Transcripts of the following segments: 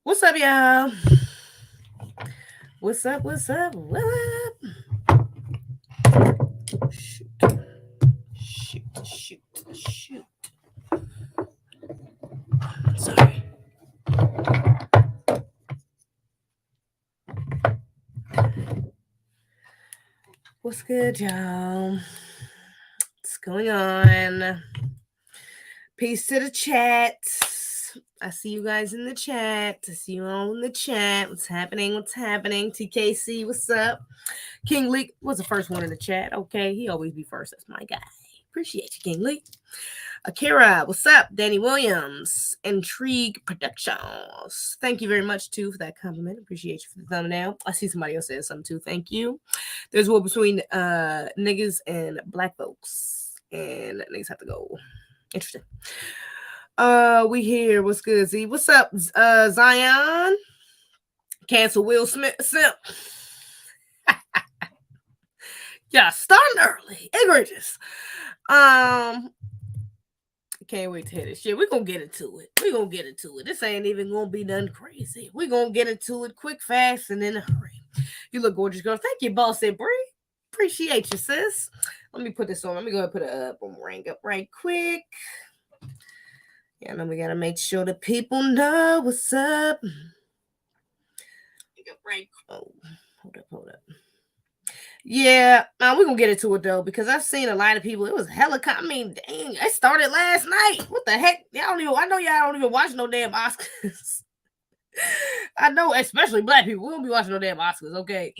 What's up, y'all? What's up? What's up? What up? Shoot. Shoot. Shoot. Shoot. Sorry. What's good, y'all? What's going on? Peace to the chat. I see you guys in the chat. I see you all in the chat. What's happening? What's happening? TKC, what's up? King Leak was the first one in the chat. Okay, he always be first. That's my guy. Appreciate you, King Leak. Akira, what's up? Danny Williams, Intrigue Productions. Thank you very much, too, for that compliment. Appreciate you for the thumbnail. I see somebody else saying something, too. Thank you. There's war between niggas and black folks, and niggas have to go. Interesting. We here. What's good, Z? What's up, Zion? Cancel Will Smith. Simp. Yeah, starting early. Egregious. Can't wait to hear this shit. We're gonna get into it. We're gonna get into it. This ain't even gonna be nothing crazy. We're gonna get into it quick, fast, and in a hurry. You look gorgeous, girl. Thank you, boss and Bree. Appreciate you, sis. Let me put this on. Let me go ahead and put a boomerang up right quick. Yeah, I know we gotta make sure the people know what's up. Right. Oh, hold up. Yeah, we're gonna get into it though, because I've seen a lot of people. It was hella. I mean, dang, it started last night. What the heck? I know y'all don't even watch no damn Oscars. I know, especially black people. We don't be watching no damn Oscars, okay?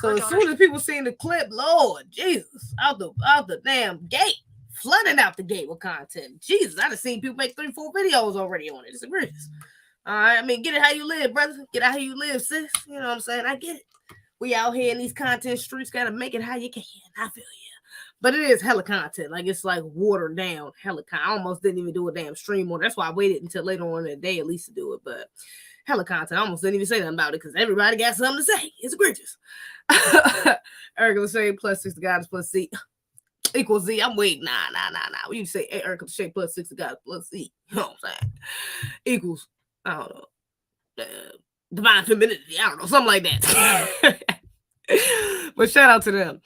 So as soon as people seen the clip, Lord Jesus, out the damn gate, flooding out the gate with content. Jesus, I done seen people make 3-4 videos already on it. It's egregious. All right, I mean, get it how you live, brother. Get it how you live, sis. You know what I'm saying? I get it. We out here in these content streets, gotta make it how you can. I feel you. But it is hella content. Like, it's like watered down hella content. I almost didn't even do a damn stream on it. That's why I waited until later on in the day at least to do it. But hella content. I almost didn't even say nothing about it because everybody got something to say. It's egregious. Erica Lachey plus 6 guys plus C equals Z. I'm waiting. Nah. When you say Erica Lachey plus 6 guys plus Z, you know what I'm saying? Equals, I don't know. Divine femininity, I don't know, something like that. But shout out to them.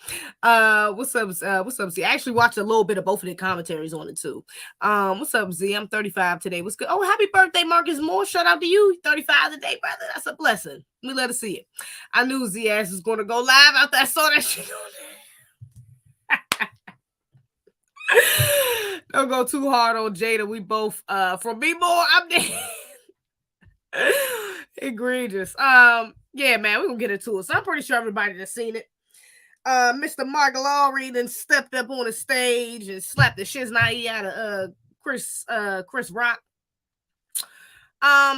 What's up, Z? I actually watched a little bit of both of their commentaries on it too. What's up, Z? I'm 35 today. What's good? Oh, happy birthday, Marcus Moore. Shout out to you. 35 today, brother. That's a blessing. Let me let us see it. I knew Z ass was gonna go live after I saw that shit on there. Don't go too hard on Jada. We both from me more, I'm dead. Egregious. Yeah, man, we're gonna get into it. So I'm pretty sure everybody that's seen it. Mr. Mark Lowrey then stepped up on the stage and slapped the shiznai out of Chris Rock.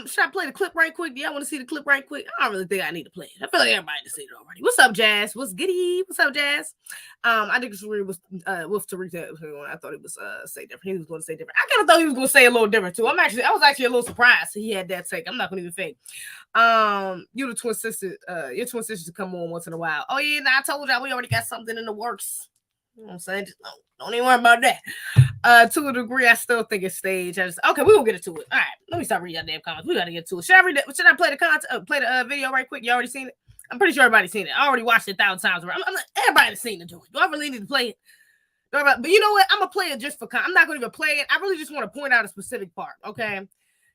Should I play the clip right quick? Do y'all want to see the clip right quick? I don't really think I need to play it. I feel like everybody has seen it already. What's up, Jazz? What's goody? What's up, Jazz? I think it was with Teresa. I thought it was say different. He was going to say different. I kind of thought he was going to say a little different too. I was actually a little surprised he had that take. I'm not going to even fake. You the twin sister. Your twin sisters come on once in a while. Oh yeah, I told y'all we already got something in the works. You know what I'm saying? Just don't even worry about that. To a degree, I still think it's staged. Okay, we're gonna get into it. All right, let me start reading your damn comments. We gotta get to it. Should I read it? Should I play the content? Play the video right quick? You already seen it? I'm pretty sure everybody's seen it. I already watched it 1,000 times. Everybody's seen the joint. Do I really need to play it? But you know what? I'm gonna play it just for. I'm not gonna even play it. I really just want to point out a specific part, okay?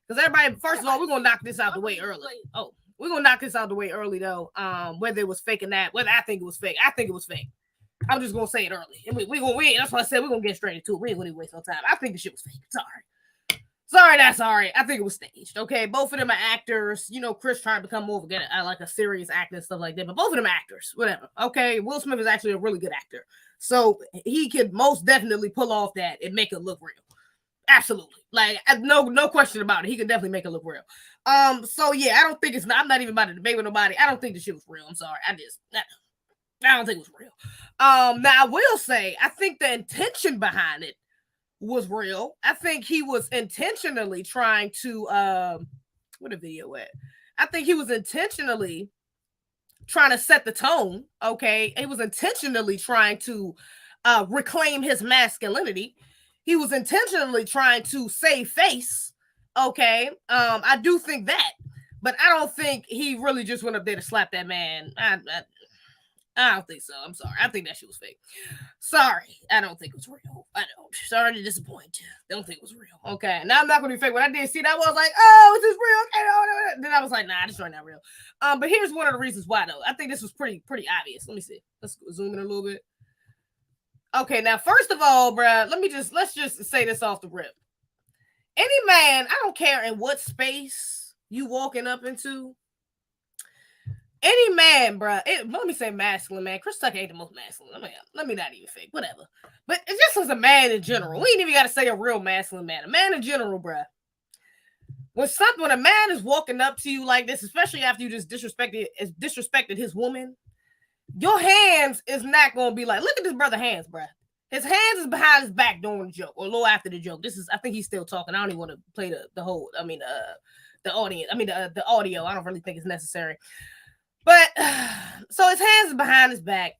Because everybody, first of all, we're gonna knock this out the way early. Oh, we're gonna knock this out the way early though. Whether it was fake or not, whether I think it was fake, I think it was fake. I'm just gonna say it early. And that's why I said we're gonna get straight into it. We ain't gonna waste no time. I think the shit was fake. Sorry, that's all right. I think it was staged. Okay, both of them are actors. You know, Chris trying to become more of like a serious actor and stuff like that. But both of them are actors. Whatever. Okay, Will Smith is actually a really good actor, so he could most definitely pull off that and make it look real. Absolutely, like no question about it. He could definitely make it look real. So yeah, I don't think it's. I'm not even about to debate with nobody. I don't think the shit was real. I'm sorry. I don't think it was real. Now I will say, I think the intention behind it was real. I think he was intentionally trying to, what a video at? I think he was intentionally trying to set the tone, okay? He was intentionally trying to reclaim his masculinity. He was intentionally trying to save face, okay? I do think that. But I don't think he really just went up there to slap that man. I don't think so. I'm sorry. I think that shit was fake. Sorry. I don't think it was real. I don't. Sorry to disappoint you. Don't think it was real. Okay. Now I'm not going to be fake. When I did see that, I was like, oh, is this real? Okay. No. Then I was like, nah, this joint not real. But here's one of the reasons why, though. I think this was pretty obvious. Let me see. Let's zoom in a little bit. Okay. Now, first of all, bruh, let's just say this off the rip. Any man, I don't care in what space you walking up into, any man, bruh, let me say masculine, man. Chris Tucker ain't the most masculine. Let me not even fake, whatever. But it's just as a man in general. We ain't even got to say a real masculine man. A man in general, bruh. When a man is walking up to you like this, especially after you just disrespected his woman, your hands is not going to be like, look at this brother hands, bruh. His hands is behind his back during the joke, or a little after the joke. I think he's still talking. I don't even want to play the audience. The audio. I don't really think it's necessary. But, so his hands are behind his back.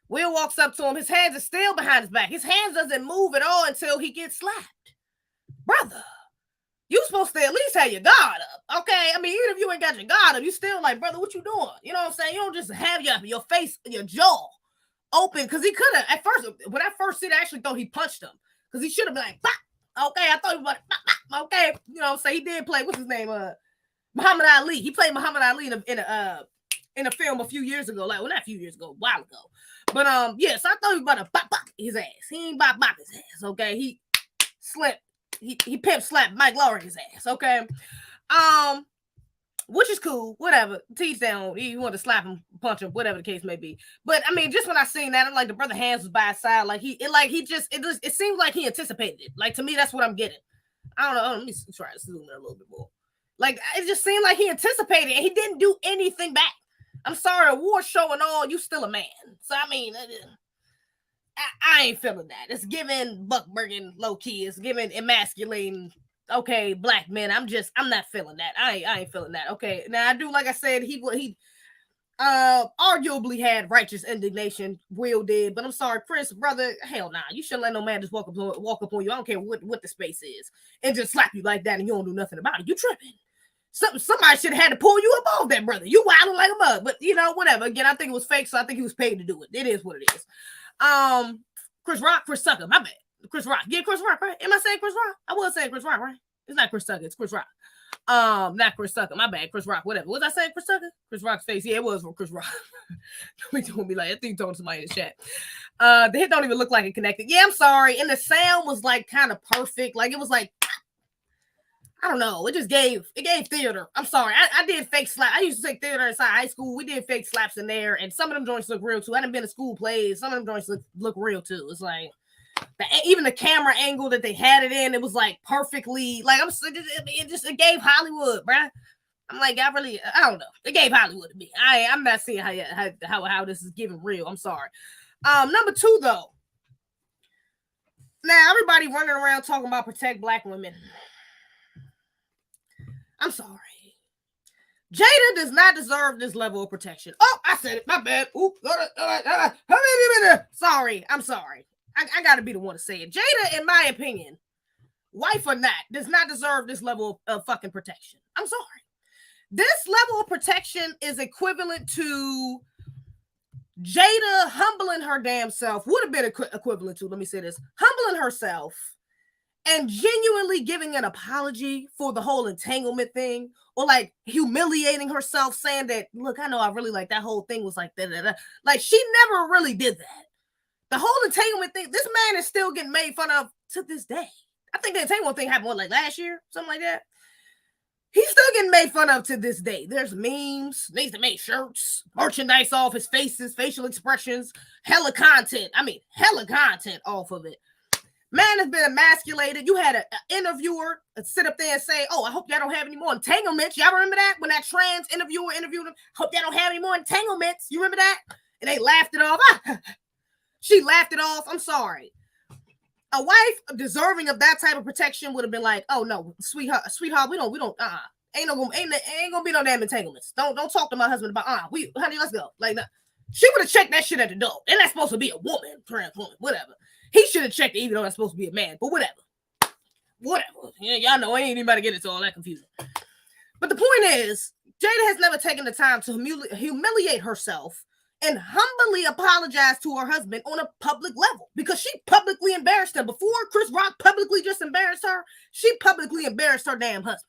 Will walks up to him. His hands are still behind his back. His hands doesn't move at all until he gets slapped. Brother, you supposed to at least have your guard up, okay? I mean, even if you ain't got your guard up, you still like, brother, what you doing? You know what I'm saying? You don't just have your face, your jaw open, because he could have, at first, when I first see it, I actually thought he punched him, because he should have been like, bah! Okay, I thought he was like, bah! Okay, you know what I'm saying? He did play, what's his name? Muhammad Ali. He played Muhammad Ali in a film a few years ago, like, well, not a few years ago, a while ago. But, yeah, so I thought he was about to bop his ass. He ain't bop his ass, okay? He slipped. He pimp slapped Mike Lowrey's ass, okay? Which is cool, whatever. Teach down. You want to slap him, punch him, whatever the case may be. But, I mean, just when I seen that, I'm like, the brother hands was by his side. Like, it seems like he anticipated it. Like, to me, that's what I'm getting. I don't know. Let me try to zoom in a little bit more. Like, it just seemed like he anticipated it, and he didn't do anything back. I'm sorry, award show and all, you still a man. So, I mean, I ain't feeling that. It's giving Buckbergen low key. It's giving emasculating, okay, black men. I'm not feeling that. I ain't feeling that. Okay, now I do, like I said, he arguably had righteous indignation. Will did, but I'm sorry, Chris, brother, hell nah. You shouldn't let no man just walk up on you. I don't care what the space is, and just slap you like that, and you don't do nothing about it. You tripping. Somebody should have had to pull you up off that, brother. You wilding like a mug, but you know, whatever. Again, I think it was fake, so I think he was paid to do it. It is what it is. Chris Tucker, my bad. Chris Rock. Yeah, Chris Rock, right? Am I saying Chris Rock? I was saying Chris Rock, right? It's not Chris Tucker, it's Chris Rock. Not Chris Tucker, my bad. Chris Rock, whatever. Was I saying Chris Tucker? Chris Rock's face. Yeah, it was from Chris Rock. Don't be like, I think told somebody in the chat. The hit don't even look like it connected. Yeah, I'm sorry. And the sound was like kind of perfect. Like it was like, I don't know. It gave theater. I'm sorry. I did fake slap. I used to take theater inside high school. We did fake slaps in there, and some of them joints look real too. I done been to school plays. Some of them joints look real too. It's like even the camera angle that they had it in, it was like perfectly. Like it gave Hollywood, bruh. I'm like, I don't know. It gave Hollywood to me. I'm not seeing how this is giving real. I'm sorry. Number two though. Now everybody running around talking about protect black women. I'm sorry. Jada does not deserve this level of protection. Oh, I said it. My bad. Oops. Sorry. I'm sorry. I got to be the one to say it. Jada, in my opinion, wife or not, does not deserve this level of fucking protection. I'm sorry. This level of protection is equivalent to Jada humbling her damn self. Would have been equivalent to, let me say this, humbling herself and genuinely giving an apology for the whole entanglement thing, or like humiliating herself, saying that, look, I know I really like that whole thing was like that. Like she never really did that. The whole entanglement thing, this man is still getting made fun of to this day. I think the entanglement thing happened like last year, something like that. He's still getting made fun of to this day. There's memes, needs to make shirts, merchandise off his faces, facial expressions, hella content. I mean, hella content off of it. Man has been emasculated. You had an interviewer sit up there and say, oh, I hope y'all don't have any more entanglements. Y'all remember that? When that trans interviewer interviewed him, hope y'all don't have any more entanglements. You remember that? And they laughed it off. She laughed it off. I'm sorry. A wife deserving of that type of protection would have been like, oh no, sweetheart, we don't, ain't gonna be no damn entanglements. Don't talk to my husband about, honey, let's go. Like, nah. She would have checked that shit at the door. And that's supposed to be a woman, trans woman, whatever. He should have checked it, even though that's supposed to be a man. But whatever. Yeah, y'all know I ain't anybody get into all that confusion. But the point is, Jada has never taken the time to humiliate herself and humbly apologize to her husband on a public level, because she publicly embarrassed him. Before Chris Rock publicly just embarrassed her, she publicly embarrassed her damn husband.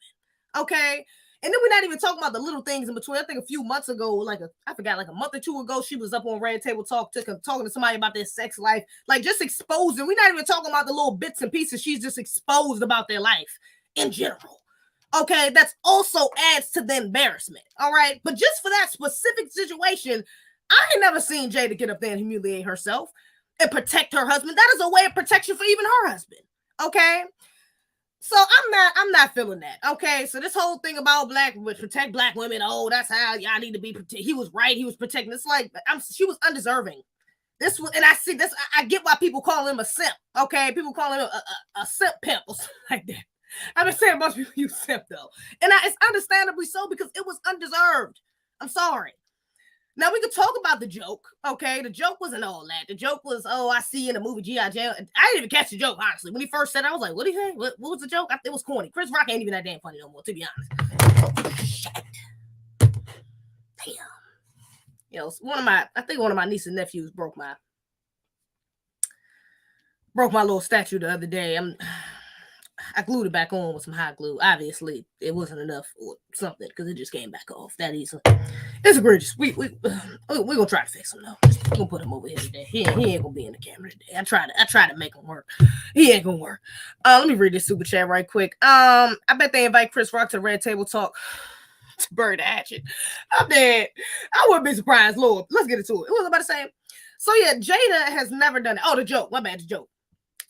Okay? And then we're not even talking about the little things in between. I think a few months ago, I forgot, like a month or two ago, she was up on Red Table Talk talking to somebody about their sex life, like just exposing. We're not even talking about the little bits and pieces. She's just exposed about their life in general. Okay, that's also adds to the embarrassment. All right, but just for that specific situation, I ain't never seen Jada get up there and humiliate herself and protect her husband. That is a way of protection for even her husband. Okay, so I'm not feeling that. Okay, so this whole thing about protect black women. Oh, that's how y'all need to be. He was right. He was protecting. It's like she was undeserving. This was, and I see this. I get why people call him a simp. Okay, people call him a simp pimp or something like that. I've been saying most people use simp though, and it's understandably so, because it was undeserved. I'm sorry. Now we could talk about the joke. Okay, the joke wasn't all that. The joke was, oh, I see in the movie G.I. Jane. I didn't even catch the joke, honestly. When he first said it, I was like, what did he say? What was the joke? It was corny. Chris Rock ain't even that damn funny no more, to be honest. Shit. Damn. You know, I think one of my nieces and nephews broke my little statue the other day. I glued it back on with some hot glue. Obviously, it wasn't enough or something, because it just came back off that easily. It's egregious. We gonna try to fix him though. We're gonna put him over here today. He ain't gonna be in the camera today. I try to make him work. He ain't gonna work. Let me read this super chat right quick. I bet they invite Chris Rock to Red Table Talk to bury the hatchet. I'm dead. I wouldn't be surprised, Lord. Let's get into it. What was I about to say? So yeah, Jada has never done it. Oh, the joke. My bad, the joke.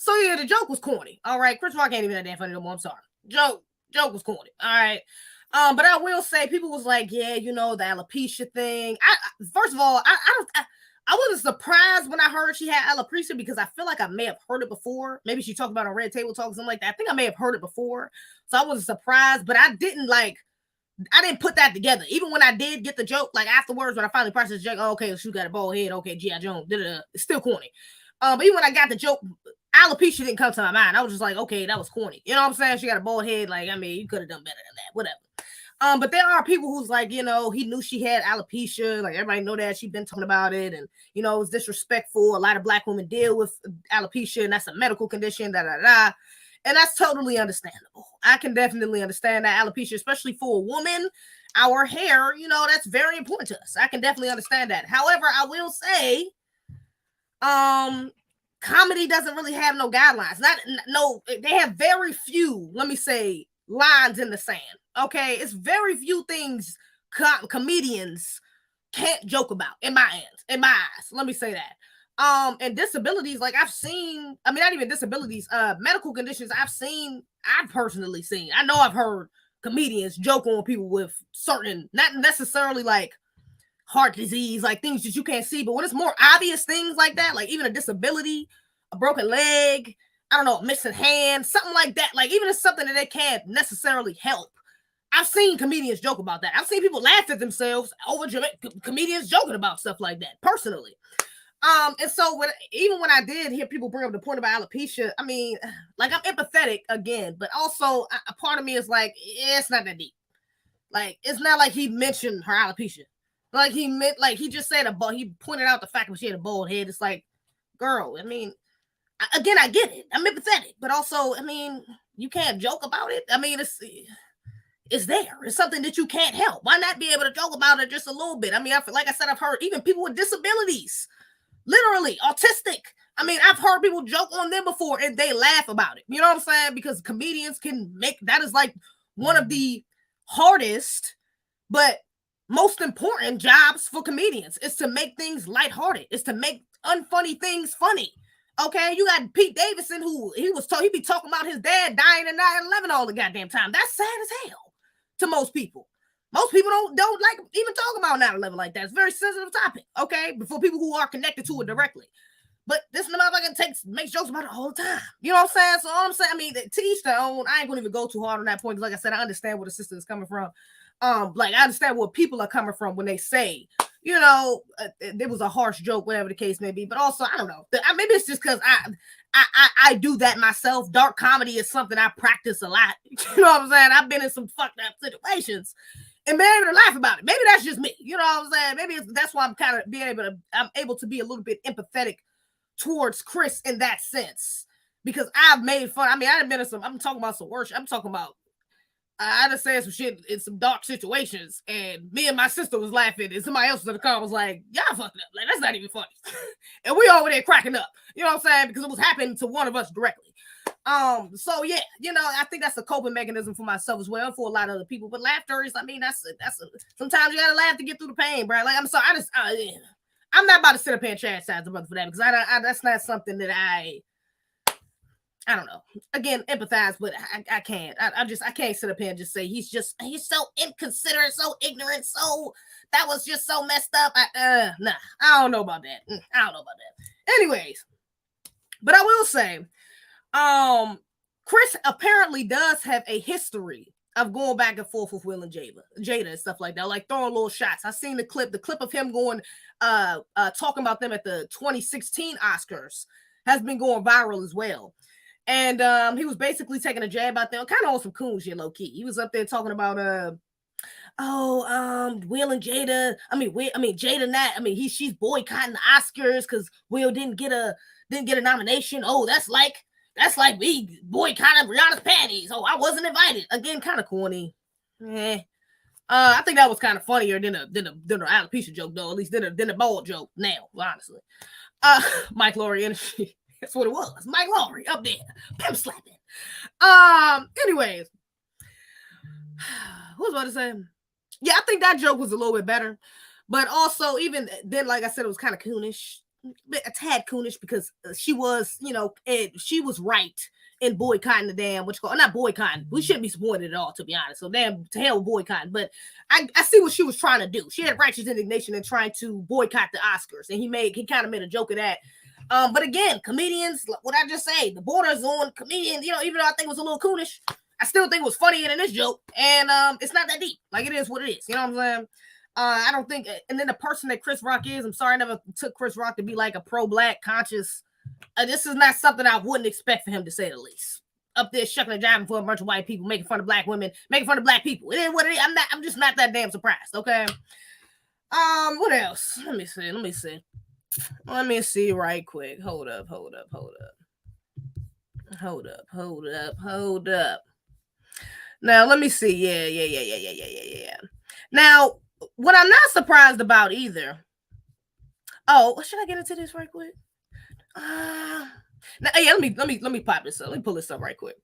So yeah, the joke was corny. All right, Chris Rock ain't even that damn funny no more. I'm sorry. Joke was corny. All right. But I will say, people was like, yeah, you know, the alopecia thing. First of all, I wasn't surprised when I heard she had alopecia, because I feel like I may have heard it before. Maybe she talked about it on Red Table Talk, something like that. I think I may have heard it before, so I wasn't surprised. But I didn't put that together. Even when I did get the joke, like afterwards, when I finally processed the joke, oh, okay, she got a bald head. Okay, G.I. Jones. It's still corny. But even when I got the joke, alopecia didn't come to my mind. I was just like, okay, that was corny. You know what I'm saying? She got a bald head. Like, I mean, you could have done better than that. Whatever. But there are people who's like, you know, he knew she had alopecia. Like, everybody know that. She's been talking about it. And, you know, it's disrespectful. A lot of black women deal with alopecia, and that's a medical condition, And that's totally understandable. I can definitely understand that alopecia, especially for a woman. Our hair, you know, that's very important to us. I can definitely understand that. However, I will say, comedy doesn't really have no guidelines. They have very few, let me say, lines in the sand. Okay, it's very few things comedians can't joke about in my eyes. Let me say that. And disabilities, like I've seen, I mean, not even disabilities, medical conditions I've personally seen. I know I've heard comedians joke on people with certain, not necessarily like heart disease, like things that you can't see, but when it's more obvious things like that, like even a disability, a broken leg, I don't know, a missing hand, something like that, like even if it's something that they can't necessarily help. I've seen comedians joke about that. I've seen people laugh at themselves over comedians joking about stuff like that, personally. And so even when I did hear people bring up the point about alopecia, I mean, like I'm empathetic again, but also a part of me is like, it's not that deep. Like, it's not like he mentioned her alopecia. Like he just said he pointed out the fact that she had a bald head. It's like, girl, I mean, again, I get it. I'm empathetic, but also, I mean, you can't joke about it. I mean, it's there. It's something that you can't help. Why not be able to joke about it just a little bit? I mean, like I said, I've heard even people with disabilities, literally autistic. I mean, I've heard people joke on them before and they laugh about it. You know what I'm saying? Because comedians can make, that is like one of the hardest, but most important jobs for comedians is to make things lighthearted. Is to make unfunny things funny. Okay, you got Pete Davidson, who he be talking about his dad dying in 9/11 all the goddamn time. That's sad as hell to most people. Most people don't like even talk about 9/11 like that. It's a very sensitive topic. Okay, but for people who are connected to it directly. But this motherfucker makes jokes about it all the time. You know what I'm saying? So all I'm saying, I mean, to each their own. I ain't gonna even go too hard on that point. Like I said, I understand where the sister is coming from. Like I understand where people are coming from when they say, you know, it was a harsh joke, whatever the case may be. But also, I don't know. Maybe it's just because I do that myself. Dark comedy is something I practice a lot. You know what I'm saying? I've been in some fucked up situations. and being able to laugh about it. Maybe that's just me. You know what I'm saying? Maybe that's why I'm able to be a little bit empathetic towards Chris in that sense. Because I've made fun. I mean, I'm talking about some worship. I'm talking about I just said some shit in some dark situations, and me and my sister was laughing, and somebody else in the car was like, y'all fucking up. Like, that's not even funny. And we over there cracking up. You know what I'm saying? Because it was happening to one of us directly. So yeah, you know, I think that's a coping mechanism for myself as well, for a lot of other people. But laughter is, I mean, sometimes you gotta laugh to get through the pain, bro. Like, I'm sorry, I'm not about to sit up here and chastise the brother for that, because that's not something that I don't know. Again, empathize, but I can't. I can't sit up here and just say he's so inconsiderate, so ignorant, so that was just so messed up. Nah, I don't know about that. I don't know about that. Anyways, but I will say, Chris apparently does have a history of going back and forth with Will and Jada and stuff like that, like throwing little shots. I seen the clip of him going, talking about them at the 2016 Oscars has been going viral as well. And he was basically taking a jab out there, kind of on some coon shit, low key. He was up there talking about Will and Jada. Jada she's boycotting the Oscars because Will didn't get a nomination. Oh, that's like me boycotting Rihanna's panties. Oh, I wasn't invited. Again, kind of corny. I think that was kind of funnier than a alopecia joke, though. At least than a bald joke. Now, honestly, Mike Lowrey energy. That's what it was. Mike Lowrey up there, pimp slapping. Anyways, what was I about to say? Yeah, I think that joke was a little bit better, but also even then, like I said, it was kind of coonish, a tad coonish, because she was, she was right in boycotting the damn not boycotting. We shouldn't be supported at all, to be honest. So damn, to hell with boycotting. But I see what she was trying to do. She had righteous indignation in trying to boycott the Oscars, and he kind of made a joke of that. But again, comedians, what I just say, the borders on comedians, even though I think it was a little coonish, I still think it was funnier than this joke. And it's not that deep. Like, it is what it is. You know what I'm saying? I don't think, and then the person that Chris Rock is, I'm sorry, I never took Chris Rock to be like a pro-black conscious. This is not something I wouldn't expect for him to say, the least. Up there shucking and jiving for a bunch of white people, making fun of black women, making fun of black people. It is what it is. I'm just not that damn surprised, okay? What else? Let me see right quick. Hold up. Now, let me see. Yeah. Now, what I'm not surprised about either. Oh, should I get into this right quick? Now, yeah, let me pop this up. Let me pull this up right quick.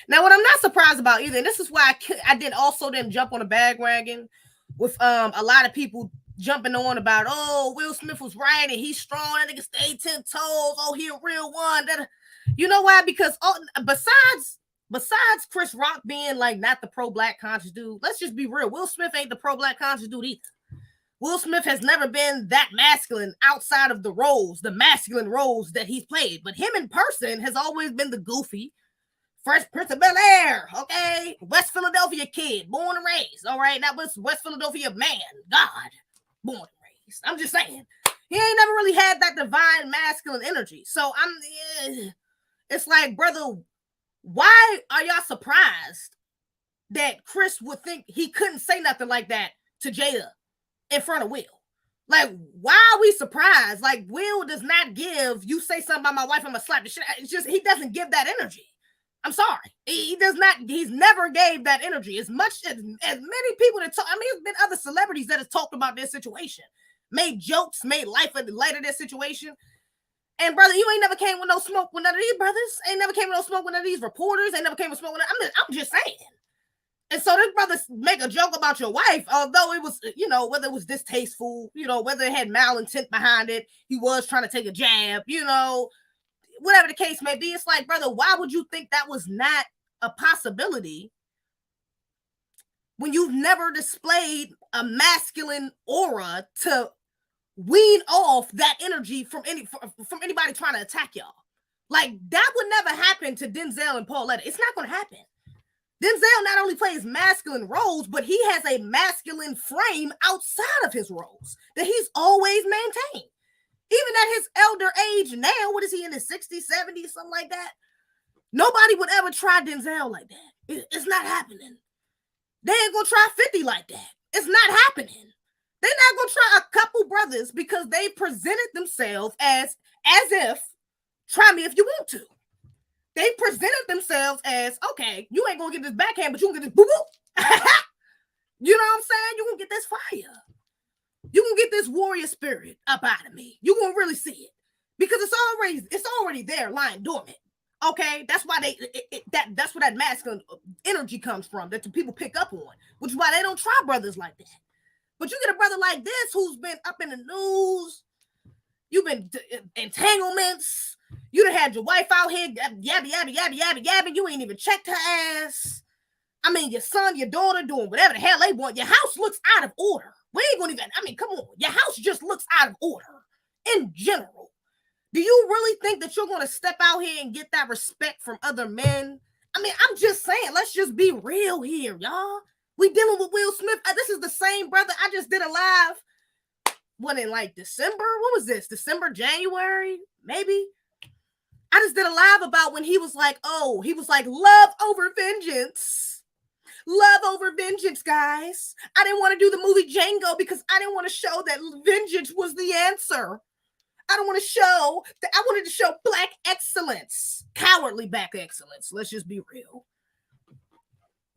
Now, what I'm not surprised about either, and this is why I did also then jump on a bandwagon with a lot of people jumping on about, oh, Will Smith was right and he's strong, that nigga stayed 10 toes, oh, he a real one. You know why? Because besides Chris Rock being like not the pro-black conscious dude, let's just be real. Will Smith ain't the pro-black conscious dude either. Will Smith has never been that masculine outside of the masculine roles that he's played. But him in person has always been the goofy, Fresh Prince of Bel-Air, okay? West Philadelphia kid, born and raised, all right? That was West Philadelphia man, God, born and raised. I'm just saying. He ain't never really had that divine masculine energy. So it's like, brother, why are y'all surprised that Chris would think he couldn't say nothing like that to Jada in front of Will? Like, why are we surprised? Like, Will does not give, you say something about my wife, I'm gonna slap the shit. It's just, he doesn't give that energy. I'm sorry. He does not, he's never gave that energy. As much as many people that talk, there's been other celebrities that have talked about their situation, made jokes, made light of their situation. And brother, you ain't never came with no smoke with none of these brothers. Ain't never came with no smoke with none of these reporters. Ain't never came with smoke with I'm just saying. And so this brother make a joke about your wife, although it was, whether it was distasteful, whether it had malintent behind it, he was trying to take a jab, whatever the case may be. It's like, brother, why would you think that was not a possibility when you've never displayed a masculine aura to wean off that energy from anybody trying to attack y'all? Like, that would never happen to Denzel and Pauletta. It's not going to happen. Denzel not only plays masculine roles, but he has a masculine frame outside of his roles that he's always maintained. Even at his elder age now, what is he, in his 60s, 70s, something like that? Nobody would ever try Denzel like that. It's not happening. They ain't gonna try 50 like that. It's not happening. They're not gonna try a couple brothers because they presented themselves as if try me if you want to. They presented themselves as, okay, you ain't gonna get this backhand, but you can get this boo boo. You know what I'm saying? You gonna get this fire. You gonna get this warrior spirit up out of me. You gonna really see it because it's already there, lying dormant. Okay, that's why that's where that masculine energy comes from that the people pick up on, which is why they don't try brothers like that. But you get a brother like this who's been up in the news. You've been entanglements. You done had your wife out here yabbing. You ain't even checked her ass. I mean, your son, your daughter doing whatever the hell they want. Your house looks out of order. We ain't gonna even, I mean, come on. Your house just looks out of order in general. Do you really think that you're gonna step out here and get that respect from other men? I mean, I'm just saying, let's just be real here, y'all. We dealing with Will Smith. This is the same brother. I just did a live. What, in like December? What was this? December, January, maybe? I just did a live about when he was like, love over vengeance. Love over vengeance, guys. I didn't want to do the movie Django because I didn't want to show that vengeance was the answer. I don't want to show that. I wanted to show black excellence, cowardly black excellence. Let's just be real.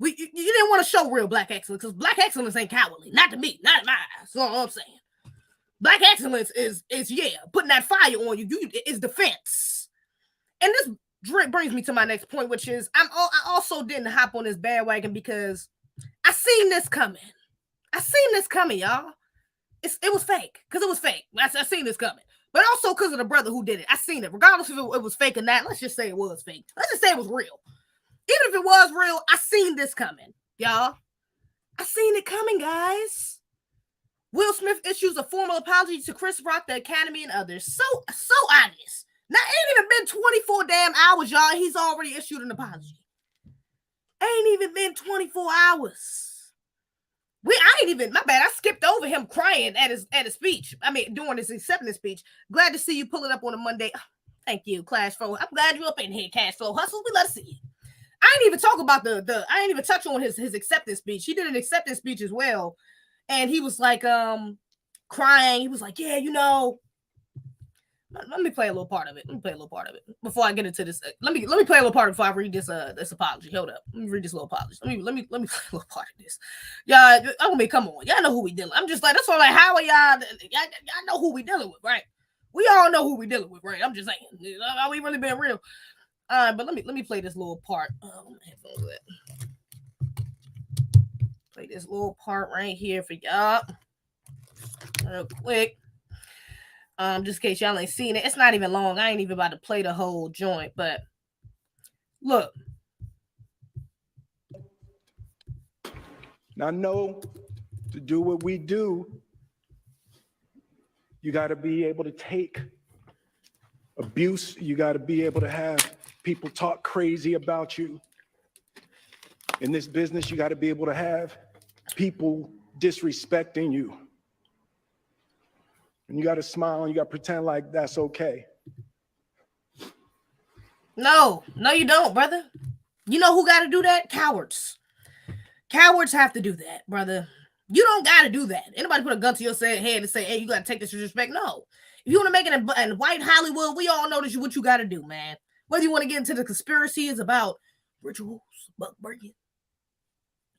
You didn't want to show real black excellence because black excellence ain't cowardly. Not to me, not in my eyes. That's all I'm saying. Black excellence is putting that fire on you. Is defense. And this brings me to my next point, which is I also didn't hop on this bandwagon because I seen this coming. Y'all. It was fake because it was fake. I seen this coming. But also because of the brother who did it. I seen it. Regardless if it was fake or not, let's just say it was fake. Let's just say it was real. Even if it was real, I seen this coming, y'all. I seen it coming, guys. Will Smith issues a formal apology to Chris Rock, the Academy, and others. So obvious. Now, it ain't even been 24 damn hours, y'all. He's already issued an apology. Ain't even been 24 hours. My bad. I skipped over him crying at his speech. I mean, during his acceptance speech. Glad to see you pulling up on a Monday. Thank you, Clash Flow. I'm glad you up in here, Cash Flow Hustles. We love to see you. I ain't even talk about I ain't even touch on his acceptance speech. He did an acceptance speech as well. And he was like crying. He was like, yeah, you know. Let me play a little part of it. Before I get into this. Let me play a little part before I read this apology. Hold up. Let me read this little apology. Let me play a little part of this. Y'all, I mean, come on. Y'all know who we dealing with. I'm just like, that's all like, how are y'all know who we dealing with, right? We all know who we dealing with, right? I'm just saying. Are we really being real? But let me play this little part. Play this little part right here for y'all. Real quick. Just in case y'all ain't seen it. It's not even long. I ain't even about to play the whole joint, but look. Now, know to do what we do, you got to be able to take abuse. You got to be able to have people talk crazy about you. In this business, you got to be able to have people disrespecting you. And you got to smile and you got to pretend like that's okay. No, you don't, brother. You know who got to do that? Cowards. Cowards have to do that, brother. You don't got to do that. Anybody put a gun to your head and say, hey, you got to take this disrespect? No. If you want to make it in white Hollywood, we all know this is what you got to do, man. Whether you want to get into the conspiracies about rituals, buck breaking,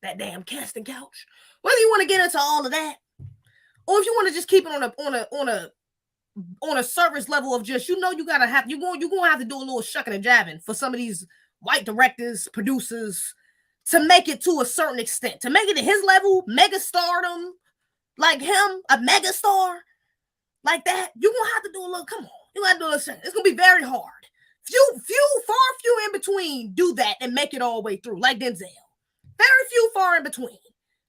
that damn casting couch, whether you want to get into all of that, or if you want to just keep it on a service level of just, you know, you're gonna have to do a little shucking and jabbing for some of these white directors, producers, to make it to a certain extent, to make it to his level, mega stardom, like him, a mega star, like that. You're gonna have to do a little. Come on, you gotta do a little. It's gonna be very hard. Far few in between do that and make it all the way through, like Denzel. Very few far in between.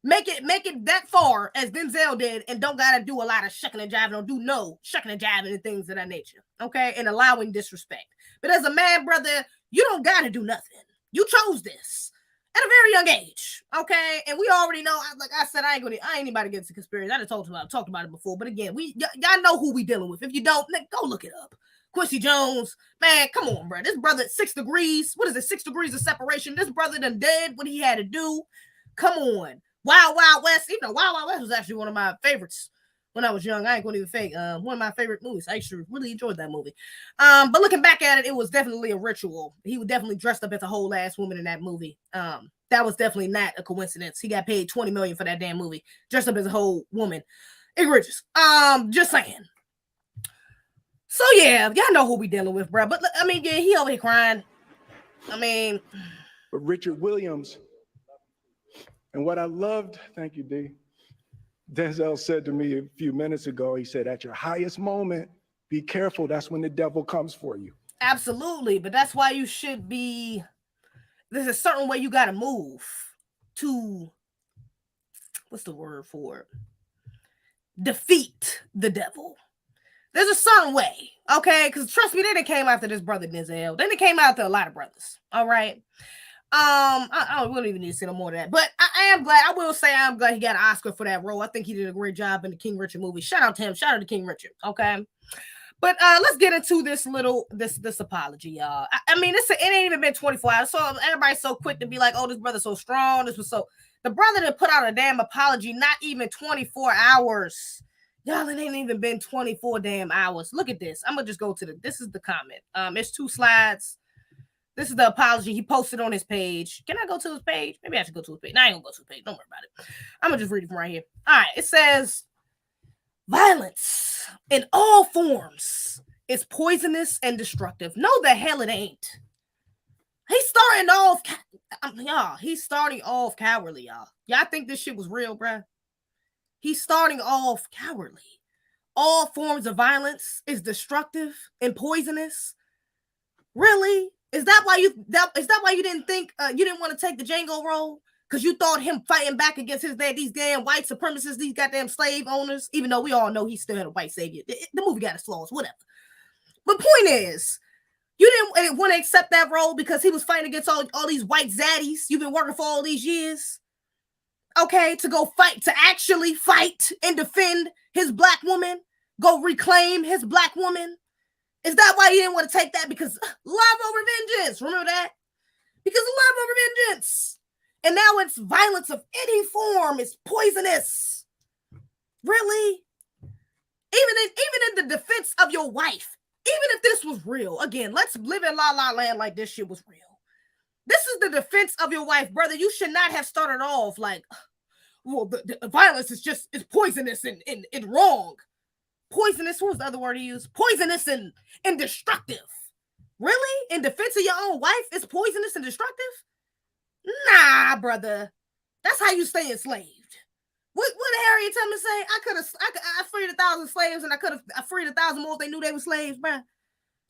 Make it that far as Denzel did and don't gotta do a lot of shucking and jiving, don't do no shucking and jiving and things of that nature. Okay, and allowing disrespect. But as a man, brother, you don't gotta do nothing. You chose this at a very young age. Okay, and we already know, like I said, I ain't anybody gets a conspiracy. I talked about it before, but again, y'all know who we dealing with. If you don't, go look it up. Quincy Jones, man, come on, bro. This brother, 6 degrees. What is it? 6 degrees of separation. This brother done did what he had to do. Come on. Wild Wild West. Even though Wild Wild West was actually one of my favorites when I was young. I ain't gonna even fake. One of my favorite movies. I actually really enjoyed that movie. But looking back at it, it was definitely a ritual. He was definitely dressed up as a whole ass woman in that movie. That was definitely not a coincidence. He got paid $20 million for that damn movie, dressed up as a whole woman. Egregious. Just saying. So yeah, y'all know who we dealing with, bro. But I mean, yeah, he over here crying. I mean, but Richard Williams, and what I loved, thank you, D. Denzel said to me a few minutes ago, he said, at your highest moment, be careful. That's when the devil comes for you. Absolutely. But that's why you should be, there's a certain way you got to move to, what's the word for it? Defeat the devil. There's a certain way, okay? Because trust me, they done came after this brother Denzel. Then they came after a lot of brothers, all right? I don't even need to say no more of that. But I am glad, I will say I'm glad he got an Oscar for that role. I think he did a great job in the King Richard movie. Shout out to him. Shout out to King Richard, okay? But let's get into this apology, y'all. I mean, it ain't even been 24 hours. So everybody's so quick to be like, oh, this brother's so strong. This was so... The brother that put out a damn apology, not even 24 hours. Y'all, it ain't even been 24 damn hours. Look at this. I'm gonna just go to this is the comment. It's 2 slides. This is the apology he posted on his page. Can I go to his page? Maybe I should go to his page. No, I ain't gonna go to his page. Don't worry about it. I'm gonna just read it from right here. All right, it says, violence in all forms is poisonous and destructive. No, the hell it ain't. He's starting off, y'all. He's starting off cowardly, y'all. Y'all think this shit was real, bruh? He's starting off cowardly. All forms of violence is destructive and poisonous. Really? Is that why you didn't think you didn't want to take the Django role? Because you thought him fighting back against these damn white supremacists, these goddamn slave owners, even though we all know he still had a white savior. The movie got its flaws, whatever. But point is, you didn't want to accept that role because he was fighting against all these white zaddies you've been working for all these years. Okay, to go fight, to actually fight and defend his black woman, go reclaim his black woman. Is that why you didn't want to take that? Because love over vengeance. Remember that? Because love over vengeance. And now it's violence of any form. It's poisonous. Really? Even in the defense of your wife, even if this was real, again, let's live in La La Land like this shit was real. This is the defense of your wife, brother. You should not have started off like, well, the violence is poisonous and wrong. Poisonous, what was the other word he used? Poisonous and destructive. Really? In defense of your own wife, it's poisonous and destructive? Nah, brother. That's how you stay enslaved. What did Harriet Tubman say? I freed 1,000 slaves and I freed 1,000 more if they knew they were slaves, bruh.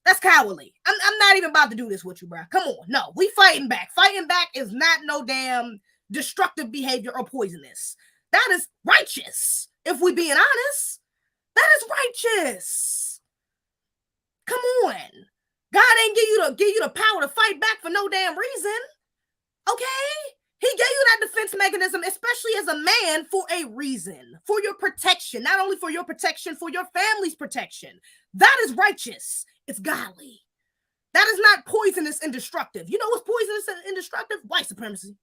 That's cowardly. I'm not even about to do this with you, bruh. Come on. No, we fighting back. Fighting back is not no damn destructive behavior or poisonous. That is righteous. If we being honest, that is righteous. Come on. God ain't give you the power to fight back for no damn reason. Okay? He gave you that defense mechanism, especially as a man, for a reason. For your protection. Not only for your protection, for your family's protection. That is righteous. It's godly. That is not poisonous and destructive. You know what's poisonous and destructive? White supremacy.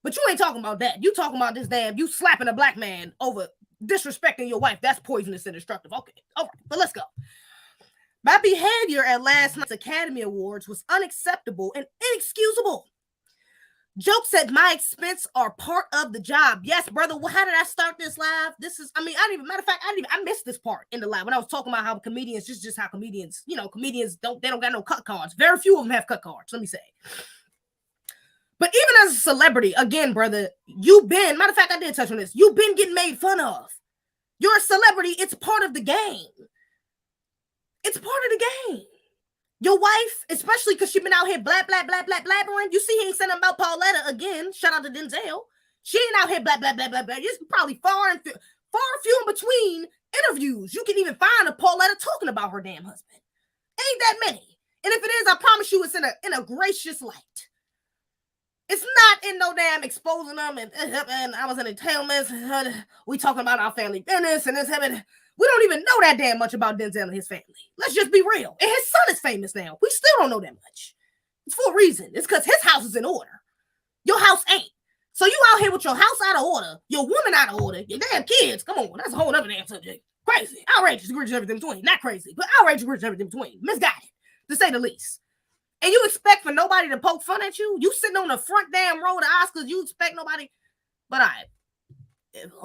But you ain't talking about that. You talking about this damn, you slapping a black man over disrespecting your wife. That's poisonous and destructive. Okay. All right. But let's go. My behavior at last night's Academy Awards was unacceptable and inexcusable. Jokes at my expense are part of the job. Yes, brother. Well, how did I start this live? I missed this part in the live when I was talking about how comedians, just how comedians, comedians don't got no cut cards. Very few of them have cut cards, let me say. But even as a celebrity, again, brother, matter of fact, I did touch on this. You've been getting made fun of. You're a celebrity. It's part of the game. It's part of the game. Your wife, especially because she been out here blabbering. You see, he ain't saying about Pauletta again. Shout out to Denzel. She ain't out here blah. It's probably far and few in between interviews you can even find a Pauletta talking about her damn husband. Ain't that many. And if it is, I promise you, it's in a gracious light. It's not in no damn exposing them and I was in entailments. We talking about our family business and this happening. We don't even know that damn much about Denzel and his family. Let's just be real. And his son is famous now. We still don't know that much. It's for a reason. It's because his house is in order. Your house ain't. So you out here with your house out of order, your woman out of order, your damn kids. Come on, that's a whole other damn subject. Crazy, outrageous, egregious, everything between. Not crazy, but outrageous, egregious, everything between. Misguided, to say the least. And you expect for nobody to poke fun at you? You sitting on the front damn row of the Oscars, you expect nobody? But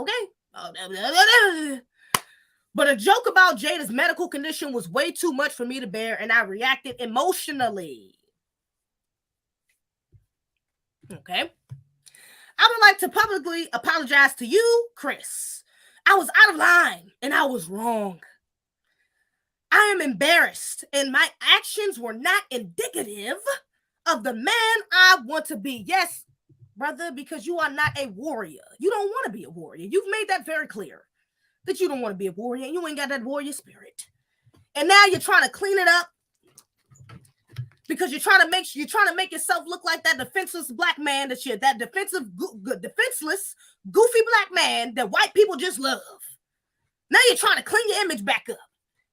okay. But a joke about Jada's medical condition was way too much for me to bear, and I reacted emotionally. Okay. I would like to publicly apologize to you, Chris. I was out of line, and I was wrong. I am embarrassed, and my actions were not indicative of the man I want to be. Yes, brother, because you are not a warrior. You don't want to be a warrior. You've made that very clear, that you don't want to be a warrior, and you ain't got that warrior spirit. And now you're trying to clean it up because you're trying to make yourself look like that defenseless black man that you're, that defenseless, goofy black man that white people just love. Now you're trying to clean your image back up.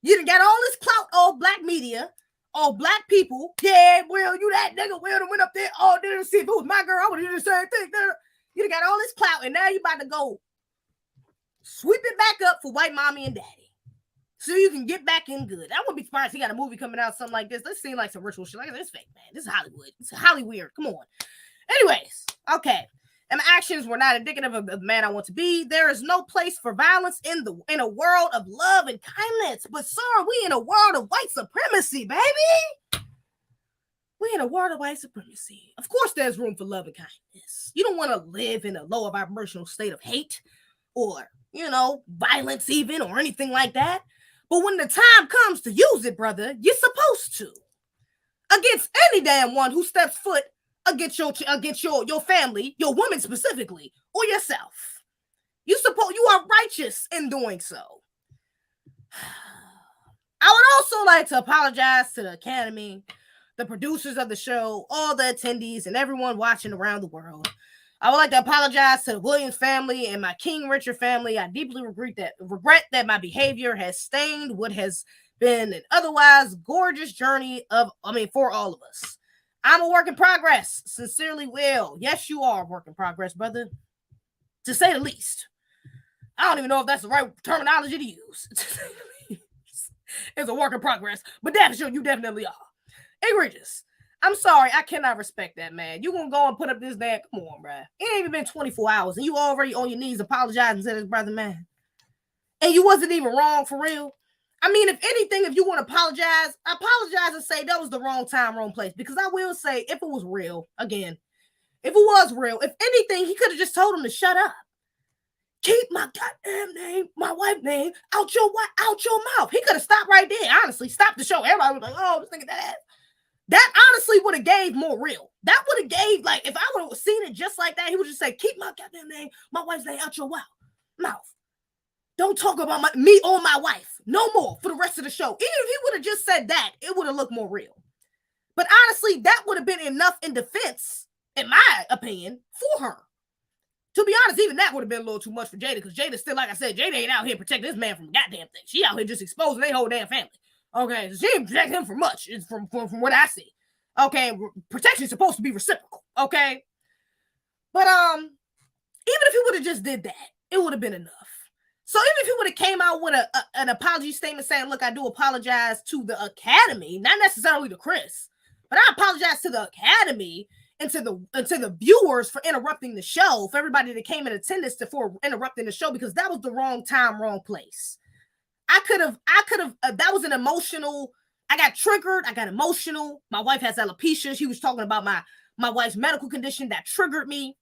You done got all this clout, all black media, all black people. Yeah, well, you that nigga, well, went up there, oh, didn't see if it was my girl, I would have done the same thing. You done got all this clout, and now you about to go sweep it back up for white mommy and daddy, so you can get back in good. I wouldn't be surprised if he got a movie coming out, something like this. This seems like some ritual shit. Like this fake, man. This is Hollywood. It's Hollywood. Come on. Anyways, okay. And my actions were not indicative of the man I want to be. There is no place for violence in a world of love and kindness. But sir, we in a world of white supremacy, baby. We in a world of white supremacy. Of course, there's room for love and kindness. You don't want to live in a lower vibrational state of hate or, violence even or anything like that. But when the time comes to use it, brother, you're supposed to. Against any damn one who steps foot against your family, your woman specifically, or yourself. You are righteous in doing so. I would also like to apologize to the Academy, the producers of the show, all the attendees, and everyone watching around the world. I would like to apologize to the Williams family and my King Richard family. I deeply regret that my behavior has stained what has been an otherwise gorgeous journey for all of us. I'm a work in progress. Sincerely, Will. Yes, you are a work in progress, brother. To say the least. I don't even know if that's the right terminology to use. It's a work in progress, but damn sure you definitely are. Egregious. I'm sorry, I cannot respect that, man. You gonna go and put up this damn, come on, bro. It ain't even been 24 hours, and you already on your knees apologizing to this brother, man. And you wasn't even wrong for real. I mean, if anything, if you want to apologize and say that was the wrong time, wrong place. Because I will say, if it was real, again, if it was real, if anything, he could have just told him to shut up. Keep my goddamn name, my wife's name, out your mouth. He could have stopped right there, honestly. Stopped the show. Everybody was like, oh, just thinking that. That honestly would have gave more real. That would have gave, like, if I would have seen it just like that, he would just say, keep my goddamn name, my wife's name, out your mouth. Don't talk about me or my wife no more for the rest of the show. Even if he would have just said that, it would have looked more real. But honestly, that would have been enough in defense, in my opinion, for her. To be honest, even that would have been a little too much for Jada, because Jada still, like I said, Jada ain't out here protecting this man from goddamn thing. She out here just exposing their whole damn family. Okay, so she ain't protect him for much. It's from what I see. Okay, protection is supposed to be reciprocal. Okay, but even if he would have just did that, it would have been enough. So even if he would have came out with an apology statement saying, look, I do apologize to the Academy, not necessarily to Chris, but I apologize to the Academy and to the viewers for interrupting the show, for everybody that came in attendance for interrupting the show, because that was the wrong time, wrong place. I could have, that was an emotional, I got triggered, I got emotional. My wife has alopecia. She was talking about my wife's medical condition that triggered me.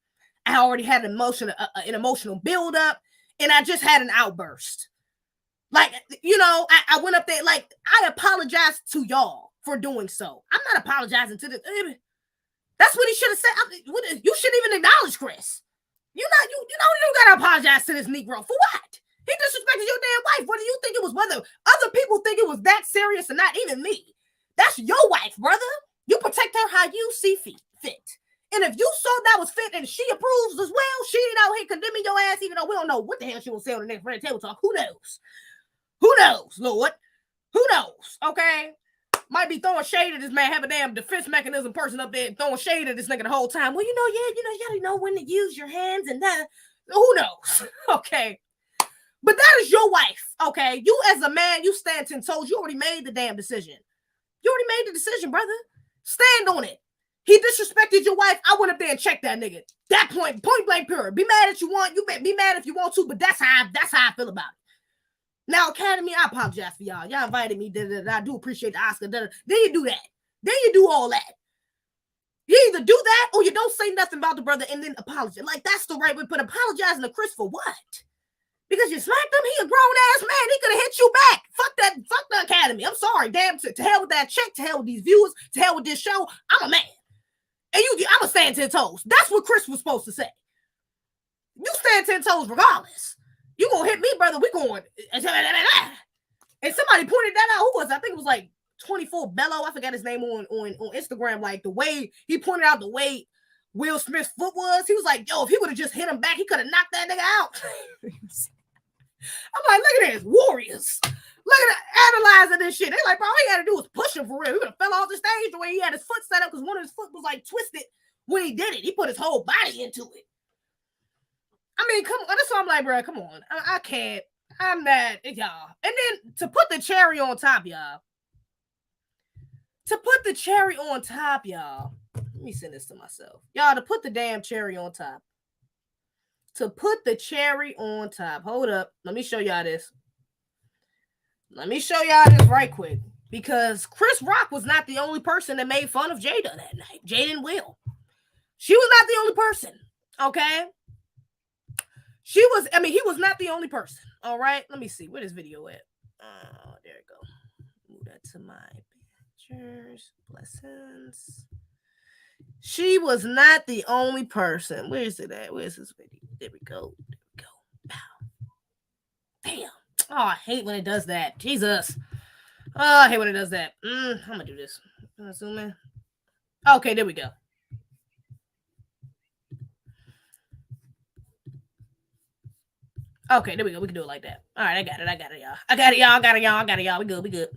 I already had an emotional buildup. And I just had an outburst. Like, I went up there, like, I apologize to y'all for doing so. I'm not apologizing to the, that's what he should have said. You shouldn't even acknowledge Chris. You gotta apologize to this Negro. For what? He disrespected your damn wife. What do you think it was? Whether other people think it was that serious or not, even me. That's your wife, brother. You protect her how you see fit. And if you saw that was fit and she approves as well, she ain't out here condemning your ass, even though we don't know what the hell she will say on the next Red Table Talk. Who knows? Who knows, Lord? Who knows? Okay. might be throwing shade at this man, have a damn defense mechanism person up there throwing shade at this nigga the whole time. Well, you gotta know when to use your hands and that. Who knows? Okay. But that is your wife, okay? You as a man, you stand 10 toes. You already made the damn decision. You already made the decision, brother. Stand on it. He disrespected your wife. I went up there and checked that nigga. That point blank period. Be mad if you want. You be mad if you want to, but that's how I feel about it. Now, Academy, I apologize for y'all. Y'all invited me. I do appreciate the Oscar. Then you do that. Then you do all that. You either do that or you don't say nothing about the brother and then apologize. Like, that's the right way. But apologizing to Chris for what? Because you smacked him? He a grown-ass man. He could have hit you back. Fuck the Academy. I'm sorry. Damn, to hell with that check. To hell with these viewers. To hell with this show. I'm a man. And I'm going to stand 10 toes. That's what Chris was supposed to say. You stand 10 toes regardless. You going to hit me, brother. We going. And somebody pointed that out. Who was it? I think it was like 24 Bello. I forgot his name on Instagram. Like the way he pointed out the way Will Smith's foot was. He was like, yo, if he would have just hit him back, he could have knocked that nigga out. I'm like, look at this. Warriors. Look at that, analyzing this shit. They like, bro, all he had to do was push him for real. He would have fell off the stage the way he had his foot set up because one of his foot was like twisted when he did it. He put his whole body into it. I mean, come on. That's why I'm like, bro, come on. I can't. I'm mad at y'all. And then to put the cherry on top, y'all. Let me send this to myself. Y'all, to put the damn cherry on top. Hold up. Let me show y'all this. Right quick. Because Chris Rock was not the only person that made fun of Jada that night. Jada and Will. She was not the only person. Okay? He was not the only person. All right? Let me see. Where this video at? Oh, there it go. Move that to my pictures. Blessings. She was not the only person. Where is it at? Where's this video? There we go. Pow. Damn. Oh, I hate when it does that. Jesus. Oh, I hate when it does that. I'm going to do this. Zoom in. Okay, there we go. Okay, there we go. We can do it like that. All right, I got it, y'all. We good.